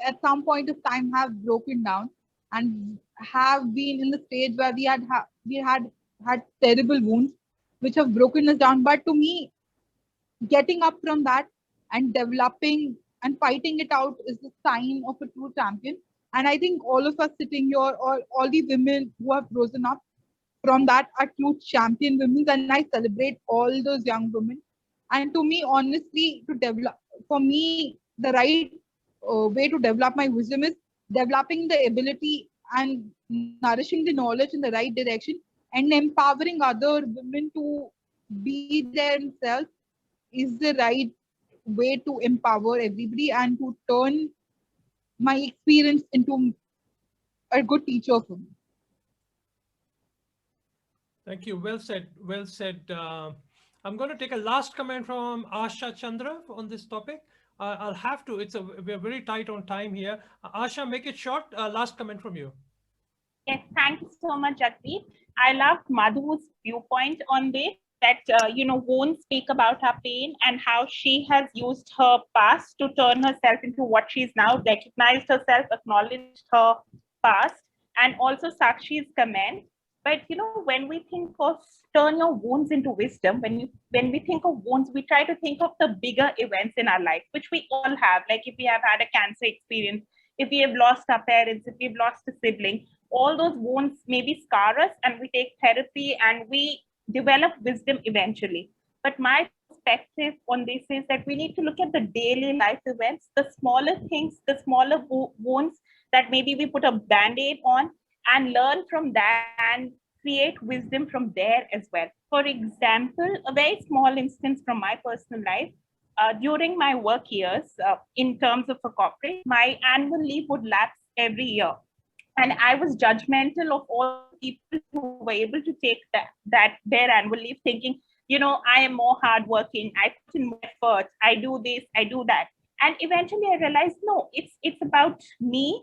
at some point of time have broken down and have been in the stage where we had terrible wounds which have broken us down. But to me, getting up from that and developing and fighting it out is the sign of a true champion. And I think all of us sitting here, or all the women who have risen up from that, are true champion women, and I celebrate all those young women. And to me, honestly, for me, the right way to develop my wisdom is developing the ability and nourishing the knowledge in the right direction, and empowering other women to be themselves is the right way to empower everybody and to turn my experience into a good teacher for me. Thank you. Well said. Well said. I'm going to take a last comment from Asha Chandra on this topic. I'll have to. We're very tight on time here. Asha, make it short. Last comment from you. Yes, thank you so much, Jagdeep. I love Madhu's viewpoint on this, that, won't speak about her pain and how she has used her past to turn herself into what she is now, recognized herself, acknowledged her past, and also Sakshi's comment. But, when we think of turn your wounds into wisdom, when we think of wounds, we try to think of the bigger events in our life, which we all have. Like if we have had a cancer experience, if we have lost our parents, if we've lost a sibling, all those wounds maybe scar us, and we take therapy and we develop wisdom eventually. But my perspective on this is that we need to look at the daily life events, the smaller things, the smaller wounds that maybe we put a band-aid on, and learn from that and create wisdom from there as well. For example, a very small instance from my personal life, during my work years, in terms of a corporate, my annual leave would lapse every year. And I was judgmental of all people who were able to take their annual leave, thinking, I am more hardworking, I put in more effort, I do this, I do that. And eventually I realized, no, it's about me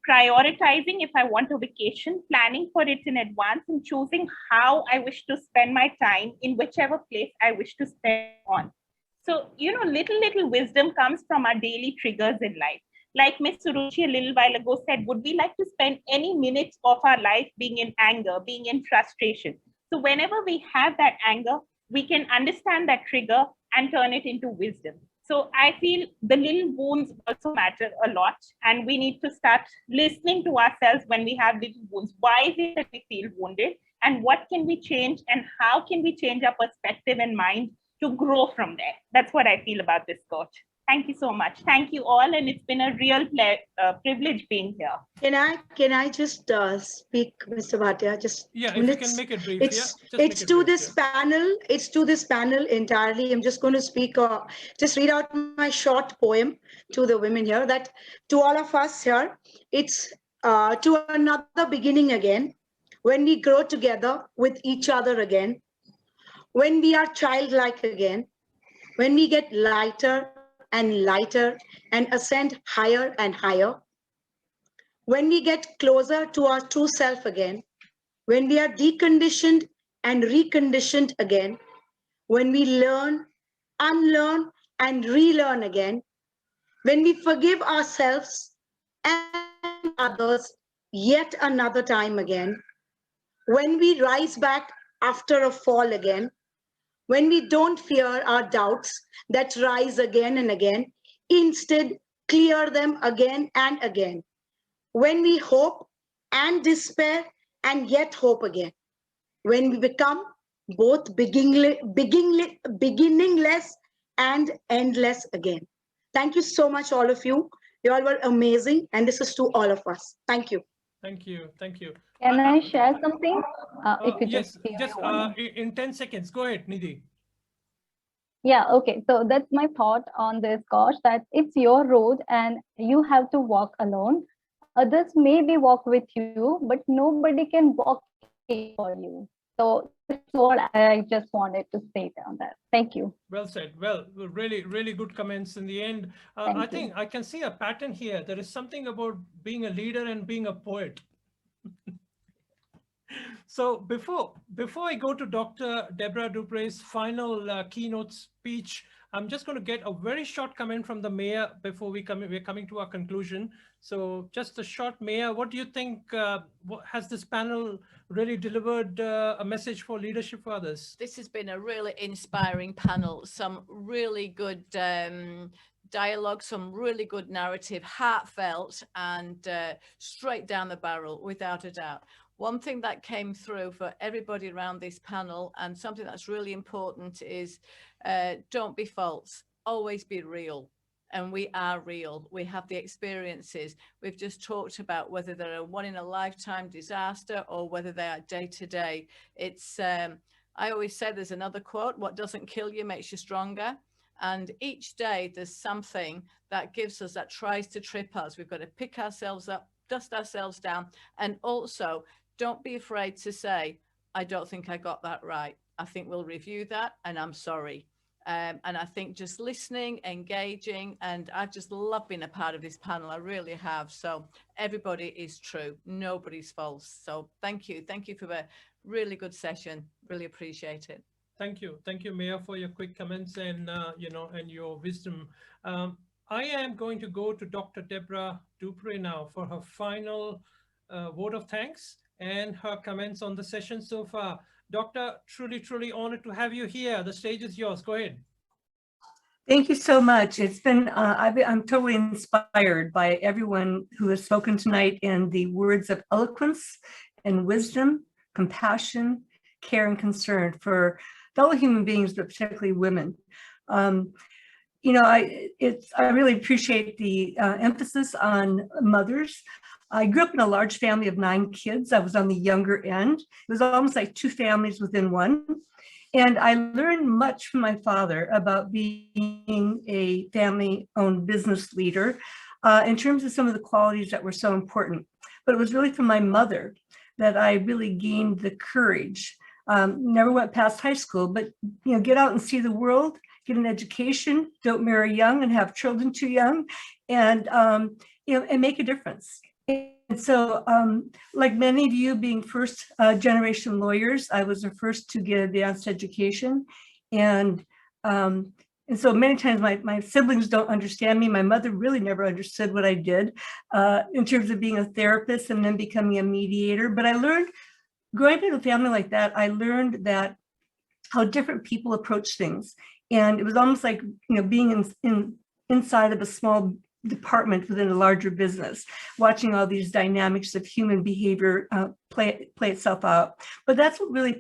prioritizing if I want a vacation, planning for it in advance, and choosing how I wish to spend my time in whichever place I wish to spend on. So, little wisdom comes from our daily triggers in life. Like Ms. Suruchi a little while ago said, would we like to spend any minutes of our life being in anger, being in frustration? So whenever we have that anger, we can understand that trigger and turn it into wisdom. So I feel the little wounds also matter a lot, and we need to start listening to ourselves when we have little wounds. Why is it that we feel wounded, and what can we change, and how can we change our perspective and mind to grow from there? That's what I feel about this quote. Thank you so much. Thank you all, and it's been a real privilege being here. Can I just speak, Mr. Bhatia? Just if minutes. you can make it brief. It's to this panel. It's to this panel entirely. I'm just going to speak. Just read out my short poem to the women here. That to all of us here, it's to another beginning again. When we grow together with each other again. When we are childlike again. When we get lighter and lighter and ascend higher and higher. When we get closer to our true self again. When we are deconditioned and reconditioned again. When we learn, unlearn and relearn again. When we forgive ourselves and others yet another time again. When we rise back after a fall again. When we don't fear our doubts that rise again and again, instead clear them again and again. When we hope and despair and yet hope again. When we become both beginningless and endless again. Thank you so much, all of you. You all were amazing, and this is to all of us. Thank you. Thank you. Thank you. Can I share something? If you Yes, just in 10 seconds. Go ahead, Nidhi. Yeah, okay. So that's my thought on this, Gosh, that it's your road and you have to walk alone. Others maybe walk with you, but nobody can walk for you. So that's what I just wanted to say on that. Thank you. Well said. Well, really, really good comments in the end. I think I can see a pattern here. There is something about being a leader and being a poet. So before I go to Dr. Deborah Dupre's final keynote speech, I'm just going to get a very short comment from the mayor before we're coming to our conclusion. So just a short, Mayor, what do you think? Has this panel really delivered a message for leadership for others? This has been a really inspiring panel. Some really good dialogue, some really good narrative, heartfelt and straight down the barrel, without a doubt. One thing that came through for everybody around this panel, and something that's really important, is don't be false, always be real. And we are real. We have the experiences. We've just talked about whether they're a one-in-a-lifetime disaster or whether they are day-to-day. It's, I always say there's another quote, what doesn't kill you makes you stronger. And each day there's something that gives us, that tries to trip us. We've got to pick ourselves up, dust ourselves down, and also don't be afraid to say, I don't think I got that right. I think we'll review that and I'm sorry. And I think just listening, engaging, and I've just loved being a part of this panel. I really have. So everybody is true. Nobody's false. So thank you. Thank you for a really good session. Really appreciate it. Thank you. Thank you, Mayor, for your quick comments and, and your wisdom. I am going to go to Dr. Deborah Dupre now for her final vote of thanks and her comments on the session so far. Doctor, truly honored to have you here. The stage is yours. Go ahead. Thank you so much. It's been, I'm totally inspired by everyone who has spoken tonight and the words of eloquence and wisdom, compassion, care and concern for fellow human beings, but particularly women. I really appreciate the emphasis on mothers. I grew up in a large family of 9 kids. I was on the younger end. It was almost like 2 families within one. And I learned much from my father about being a family-owned business leader in terms of some of the qualities that were so important. But it was really from my mother that I really gained the courage. Never went past high school, but get out and see the world, get an education, don't marry young and have children too young, and and make a difference. And so, like many of you being first generation lawyers, I was the first to get advanced education. And so many times my siblings don't understand me. My mother really never understood what I did in terms of being a therapist and then becoming a mediator. But I learned, growing up in a family like that, I learned that how different people approach things. And it was almost like, being inside of a small department within a larger business, watching all these dynamics of human behavior play itself out. But that's what really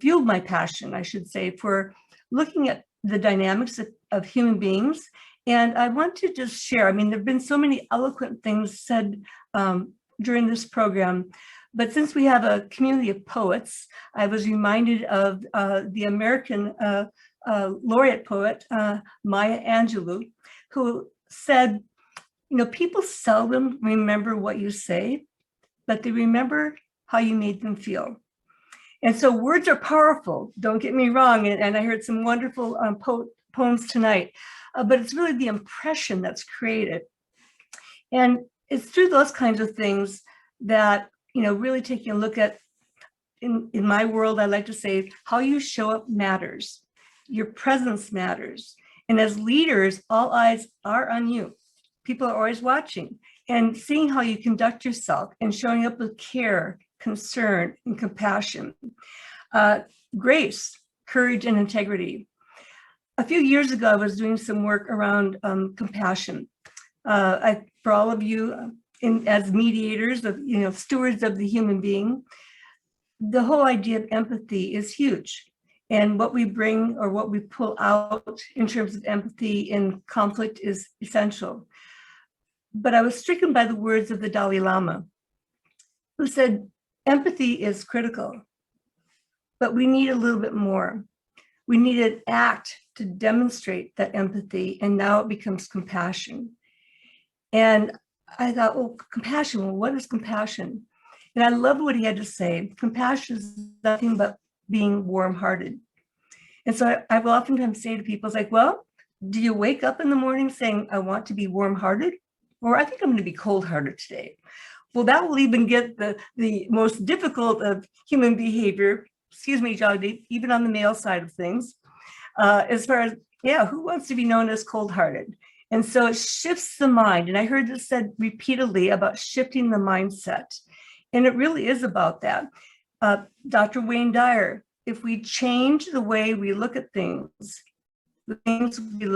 fueled my passion, I should say, for looking at the dynamics of human beings. And I want to just share, there've been so many eloquent things said during this program, but since we have a community of poets, I was reminded of the American laureate poet, Maya Angelou, who said, people seldom remember what you say, but they remember how you made them feel. And so words are powerful, don't get me wrong. And I heard some wonderful poems tonight, but it's really the impression that's created. And it's through those kinds of things that, really taking a look at, in my world, I like to say, how you show up matters. Your presence matters. And as leaders, all eyes are on you. People are always watching, and seeing how you conduct yourself and showing up with care, concern, and compassion. Grace, courage, and integrity. a few years ago, I was doing some work around compassion. For all of you as mediators of, stewards of the human being, the whole idea of empathy is huge. And what we bring or what we pull out in terms of empathy in conflict is essential. But I was stricken by the words of the Dalai Lama, who said, empathy is critical, but we need a little bit more. We need an act to demonstrate that empathy, and now it becomes compassion. And I thought, well, compassion, well, what is compassion? And I loved what he had to say. Compassion is nothing but being warm-hearted. And so I will oftentimes say to people, it's like, well, do you wake up in the morning saying, I want to be warm-hearted? Or I think I'm going to be cold-hearted today. Well, that will even get the most difficult of human behavior, excuse me, Jagdeep, even on the male side of things, as far as, yeah, who wants to be known as cold-hearted? And so it shifts the mind. And I heard this said repeatedly about shifting the mindset. And it really is about that. Dr. Wayne Dyer, if we change the way we look at things, the things we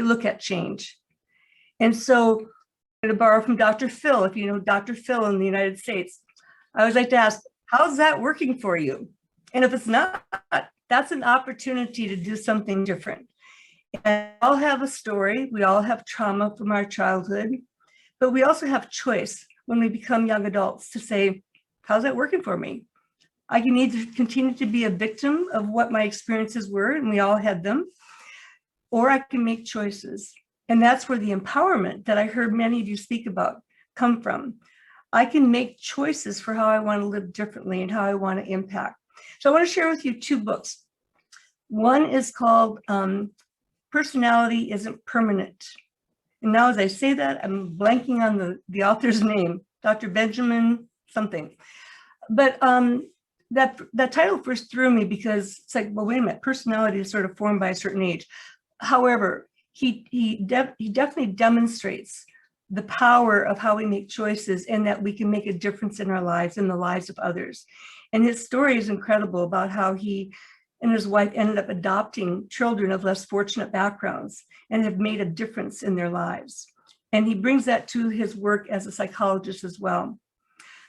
look at change. And so to borrow from Dr. Phil, if you know Dr. Phil in the United States, I always like to ask, how's that working for you? And if it's not, that's an opportunity to do something different. And we all have a story. We all have trauma from our childhood, but we also have choice when we become young adults to say, how's that working for me? I can either continue to be a victim of what my experiences were, and we all had them, or I can make choices. And that's where the empowerment that I heard many of you speak about come from. I can make choices for how I want to live differently and how I want to impact. So I want to share with you 2 books. One is called Personality Isn't Permanent. And now as I say that, I'm blanking on the author's name, Dr. Benjamin something. But that title first threw me because it's like, well, wait a minute, personality is sort of formed by a certain age. However, he definitely demonstrates the power of how we make choices and that we can make a difference in our lives and the lives of others. And his story is incredible about how he and his wife ended up adopting children of less fortunate backgrounds and have made a difference in their lives. And he brings that to his work as a psychologist as well.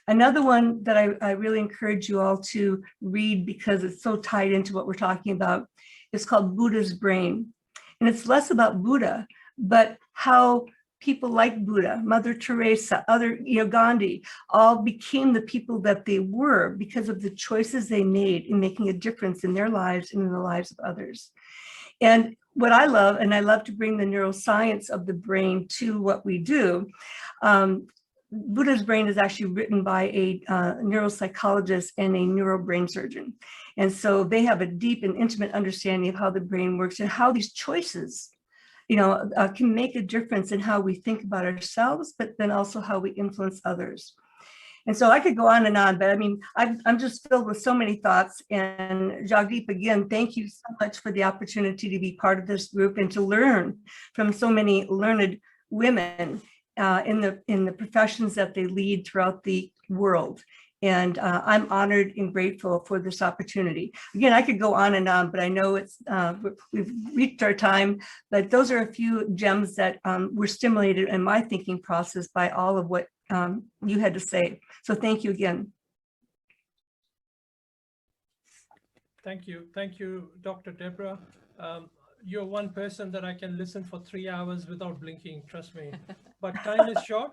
Another one that I really encourage you all to read because it's so tied into what we're talking about is called Buddha's Brain. And it's less about Buddha, but how people like Buddha, Mother Teresa, Gandhi, all became the people that they were because of the choices they made in making a difference in their lives and in the lives of others. And what I love, and I love to bring the neuroscience of the brain to what we do, Buddha's Brain is actually written by a neuropsychologist and a neurobrain surgeon. And so they have a deep and intimate understanding of how the brain works and how these choices, can make a difference in how we think about ourselves, but then also how we influence others. And so I could go on, but I mean, I'm just filled with so many thoughts. And Jagdeep, again, thank you so much for the opportunity to be part of this group and to learn from so many learned women in the professions that they lead throughout the world. And I'm honored and grateful for this opportunity. Again, I could go on, but I know we've reached our time, but those are a few gems that were stimulated in my thinking process by all of what you had to say. So thank you again. Thank you, Dr. Deborah. You're one person that I can listen for 3 hours without blinking, trust me. But time is short.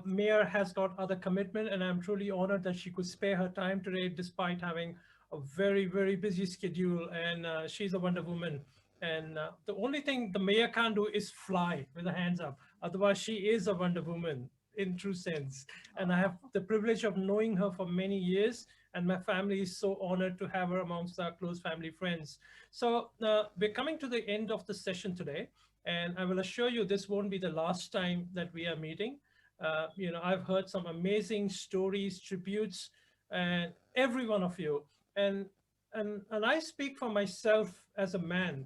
Mayor has got other commitment, and I'm truly honored that she could spare her time today despite having a very, very busy schedule. And she's a Wonder Woman. And the only thing the mayor can't do is fly with her hands up. Otherwise, she is a Wonder Woman in true sense. And I have the privilege of knowing her for many years. And my family is so honored to have her amongst our close family friends. So we're coming to the end of the session today. And I will assure you, this won't be the last time that we are meeting. I've heard some amazing stories, tributes, and every one of you. And I speak for myself as a man.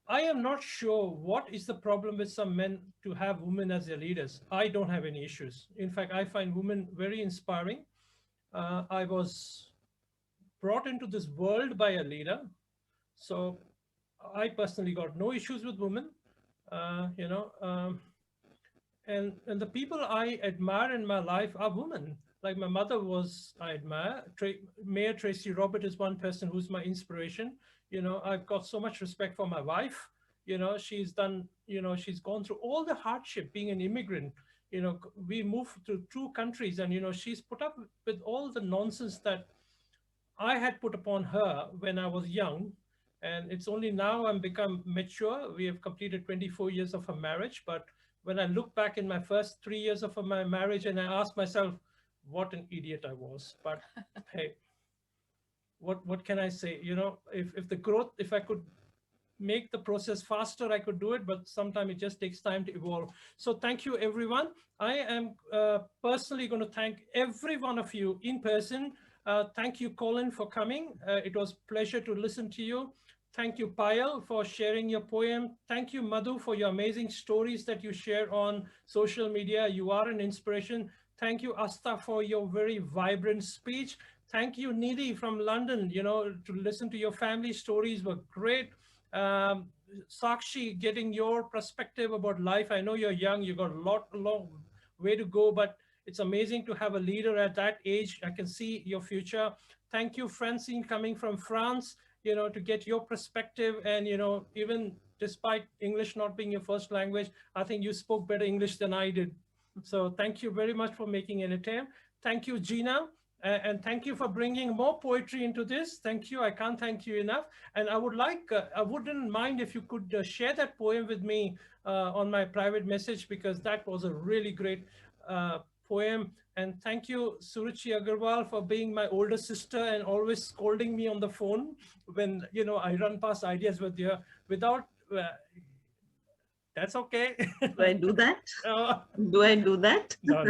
I am not sure what is the problem with some men to have women as their leaders. I don't have any issues. In fact, I find women very inspiring. I was brought into this world by a leader. So I personally got no issues with women, you know, and the people I admire in my life are women. Like my mother was, I admire. Mayor Tracey Robert is one person who's my inspiration. You know, I've got so much respect for my wife. You know, she's done, you know, she's gone through all the hardship being an immigrant. You know, we moved to 2 countries and, you know, she's put up with all the nonsense that I had put upon her when I was young. And it's only now I'm become mature. We have completed 24 years of a marriage. But when I look back in my first 3 years of my marriage and I ask myself, what an idiot I was. But hey, what can I say? You know, if the growth, if I could make the process faster, I could do it, but sometimes it just takes time to evolve. So thank you, everyone. I am personally going to thank every one of you in person. Thank you, Colin, for coming. It was a pleasure to listen to you. Thank you, Payal, for sharing your poem. Thank you, Madhu, for your amazing stories that you share on social media. You are an inspiration. Thank you, Asta, for your very vibrant speech. Thank you, Nidhi from London. You know, to listen to your family stories were great. Sakshi, getting your perspective about life. I know you're young, you got a long way to go, but it's amazing to have a leader at that age. I can see your future. Thank you, Francine, coming from France, you know, to get your perspective. And, you know, even despite English not being your first language, I think you spoke better English than I did. So thank you very much for making an attempt. Thank you, Gina. And thank you for bringing more poetry into this. Thank you. I can't thank you enough. And I would like, I wouldn't mind if you could share that poem with me on my private message, because that was a really great poem. And thank you, Suruchi Agarwal, for being my older sister and always scolding me on the phone when, you know, I run past ideas with you without, that's okay. Do I do that? Do I do that? No,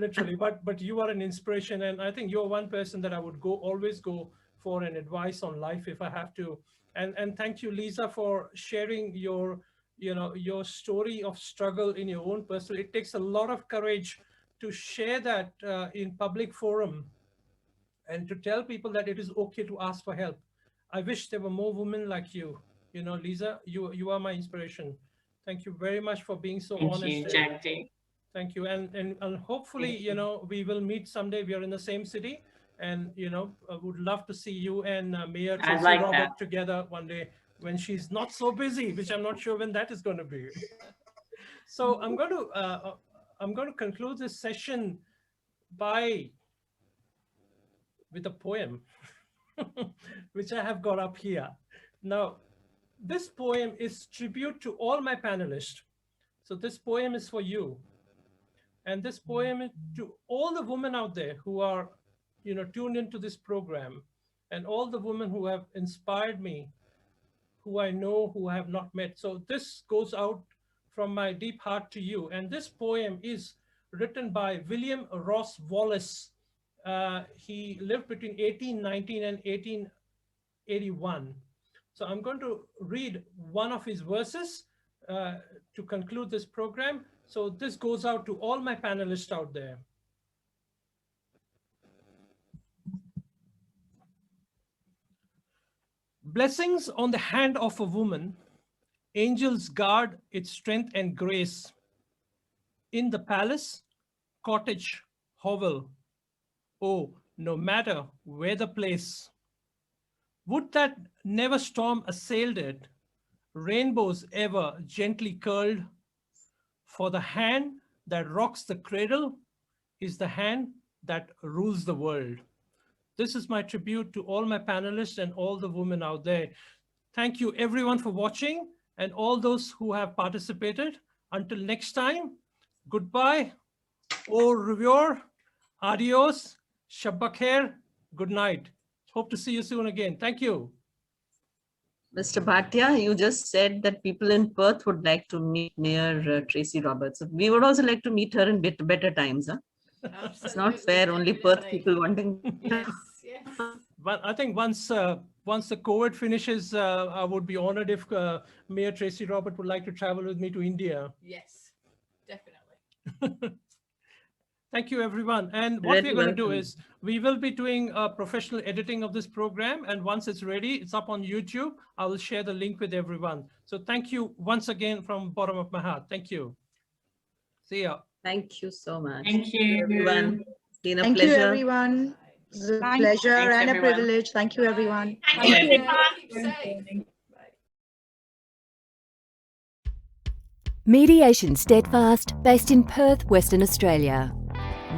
literally. But you are an inspiration, and I think you're one person that I would always go for an advice on life if I have to. And thank you, Lisa, for sharing your, you know, your story of struggle in your own personal. It takes a lot of courage to share that in public forum and to tell people that it is okay to ask for help. I wish there were more women like you. You know, Lisa, you are my inspiration. Thank you very much for being so honest. Thank you, Jagdeep. Thank you. And hopefully, you know, we will meet someday. We are in the same city. And, you know, I would love to see you and Mayor Tracey Robert together one day when she's not so busy, which I'm not sure when that is going to be. So I'm going to conclude this session with a poem, which I have got up here. Now, this poem is tribute to all my panelists. So this poem is for you. And this poem is to all the women out there who are, you know, tuned into this program, and all the women who have inspired me, who I know, who I have not met. So this goes out from my deep heart to you. And this poem is written by William Ross Wallace. He lived between 1819 and 1881. So I'm going to read one of his verses to conclude this program. So this goes out to all my panelists out there. Blessings on the hand of a woman, angels guard its strength and grace. In the palace, cottage, hovel, oh, no matter where the place. Would that never storm assailed it, rainbows ever gently curled, for the hand that rocks the cradle is the hand that rules the world. This is my tribute to all my panelists and all the women out there. Thank you everyone for watching and all those who have participated. Until next time, goodbye, au revoir, adios, shabba khair, good night. Hope to see you soon again. Thank you. Mr. Bhatia, you just said that people in Perth would like to meet Mayor Tracey Roberts. We would also like to meet her in better times. Huh? It's not fair, only Perth people wanting. Yes, yes. But I think once the COVID finishes, I would be honored if Mayor Tracey Robert would like to travel with me to India. Yes, definitely. Thank you, everyone. And what Really we're going to do welcome. is we will be doing a professional editing of this program. And once it's ready, it's up on YouTube. I will share the link with everyone. So thank you once again from the bottom of my heart. Thank you. See ya. Thank you so much. Thank you. Everyone. It's been a Thank pleasure. you, everyone. It's a Thank- pleasure Thanks, and a everyone. privilege. Thank you, everyone. Thank you, everyone. Keep safe. Mediation Steadfast, based in Perth, Western Australia.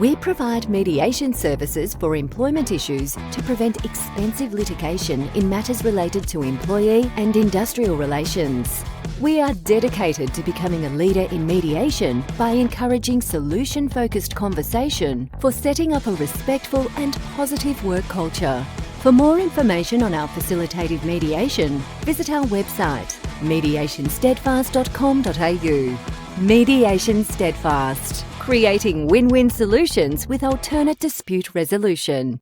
We provide mediation services for employment issues to prevent expensive litigation in matters related to employee and industrial relations. We are dedicated to becoming a leader in mediation by encouraging solution-focused conversation for setting up a respectful and positive work culture. For more information on our facilitative mediation, visit our website mediationsteadfast.com.au. Mediation Steadfast, creating win-win solutions with alternate dispute resolution.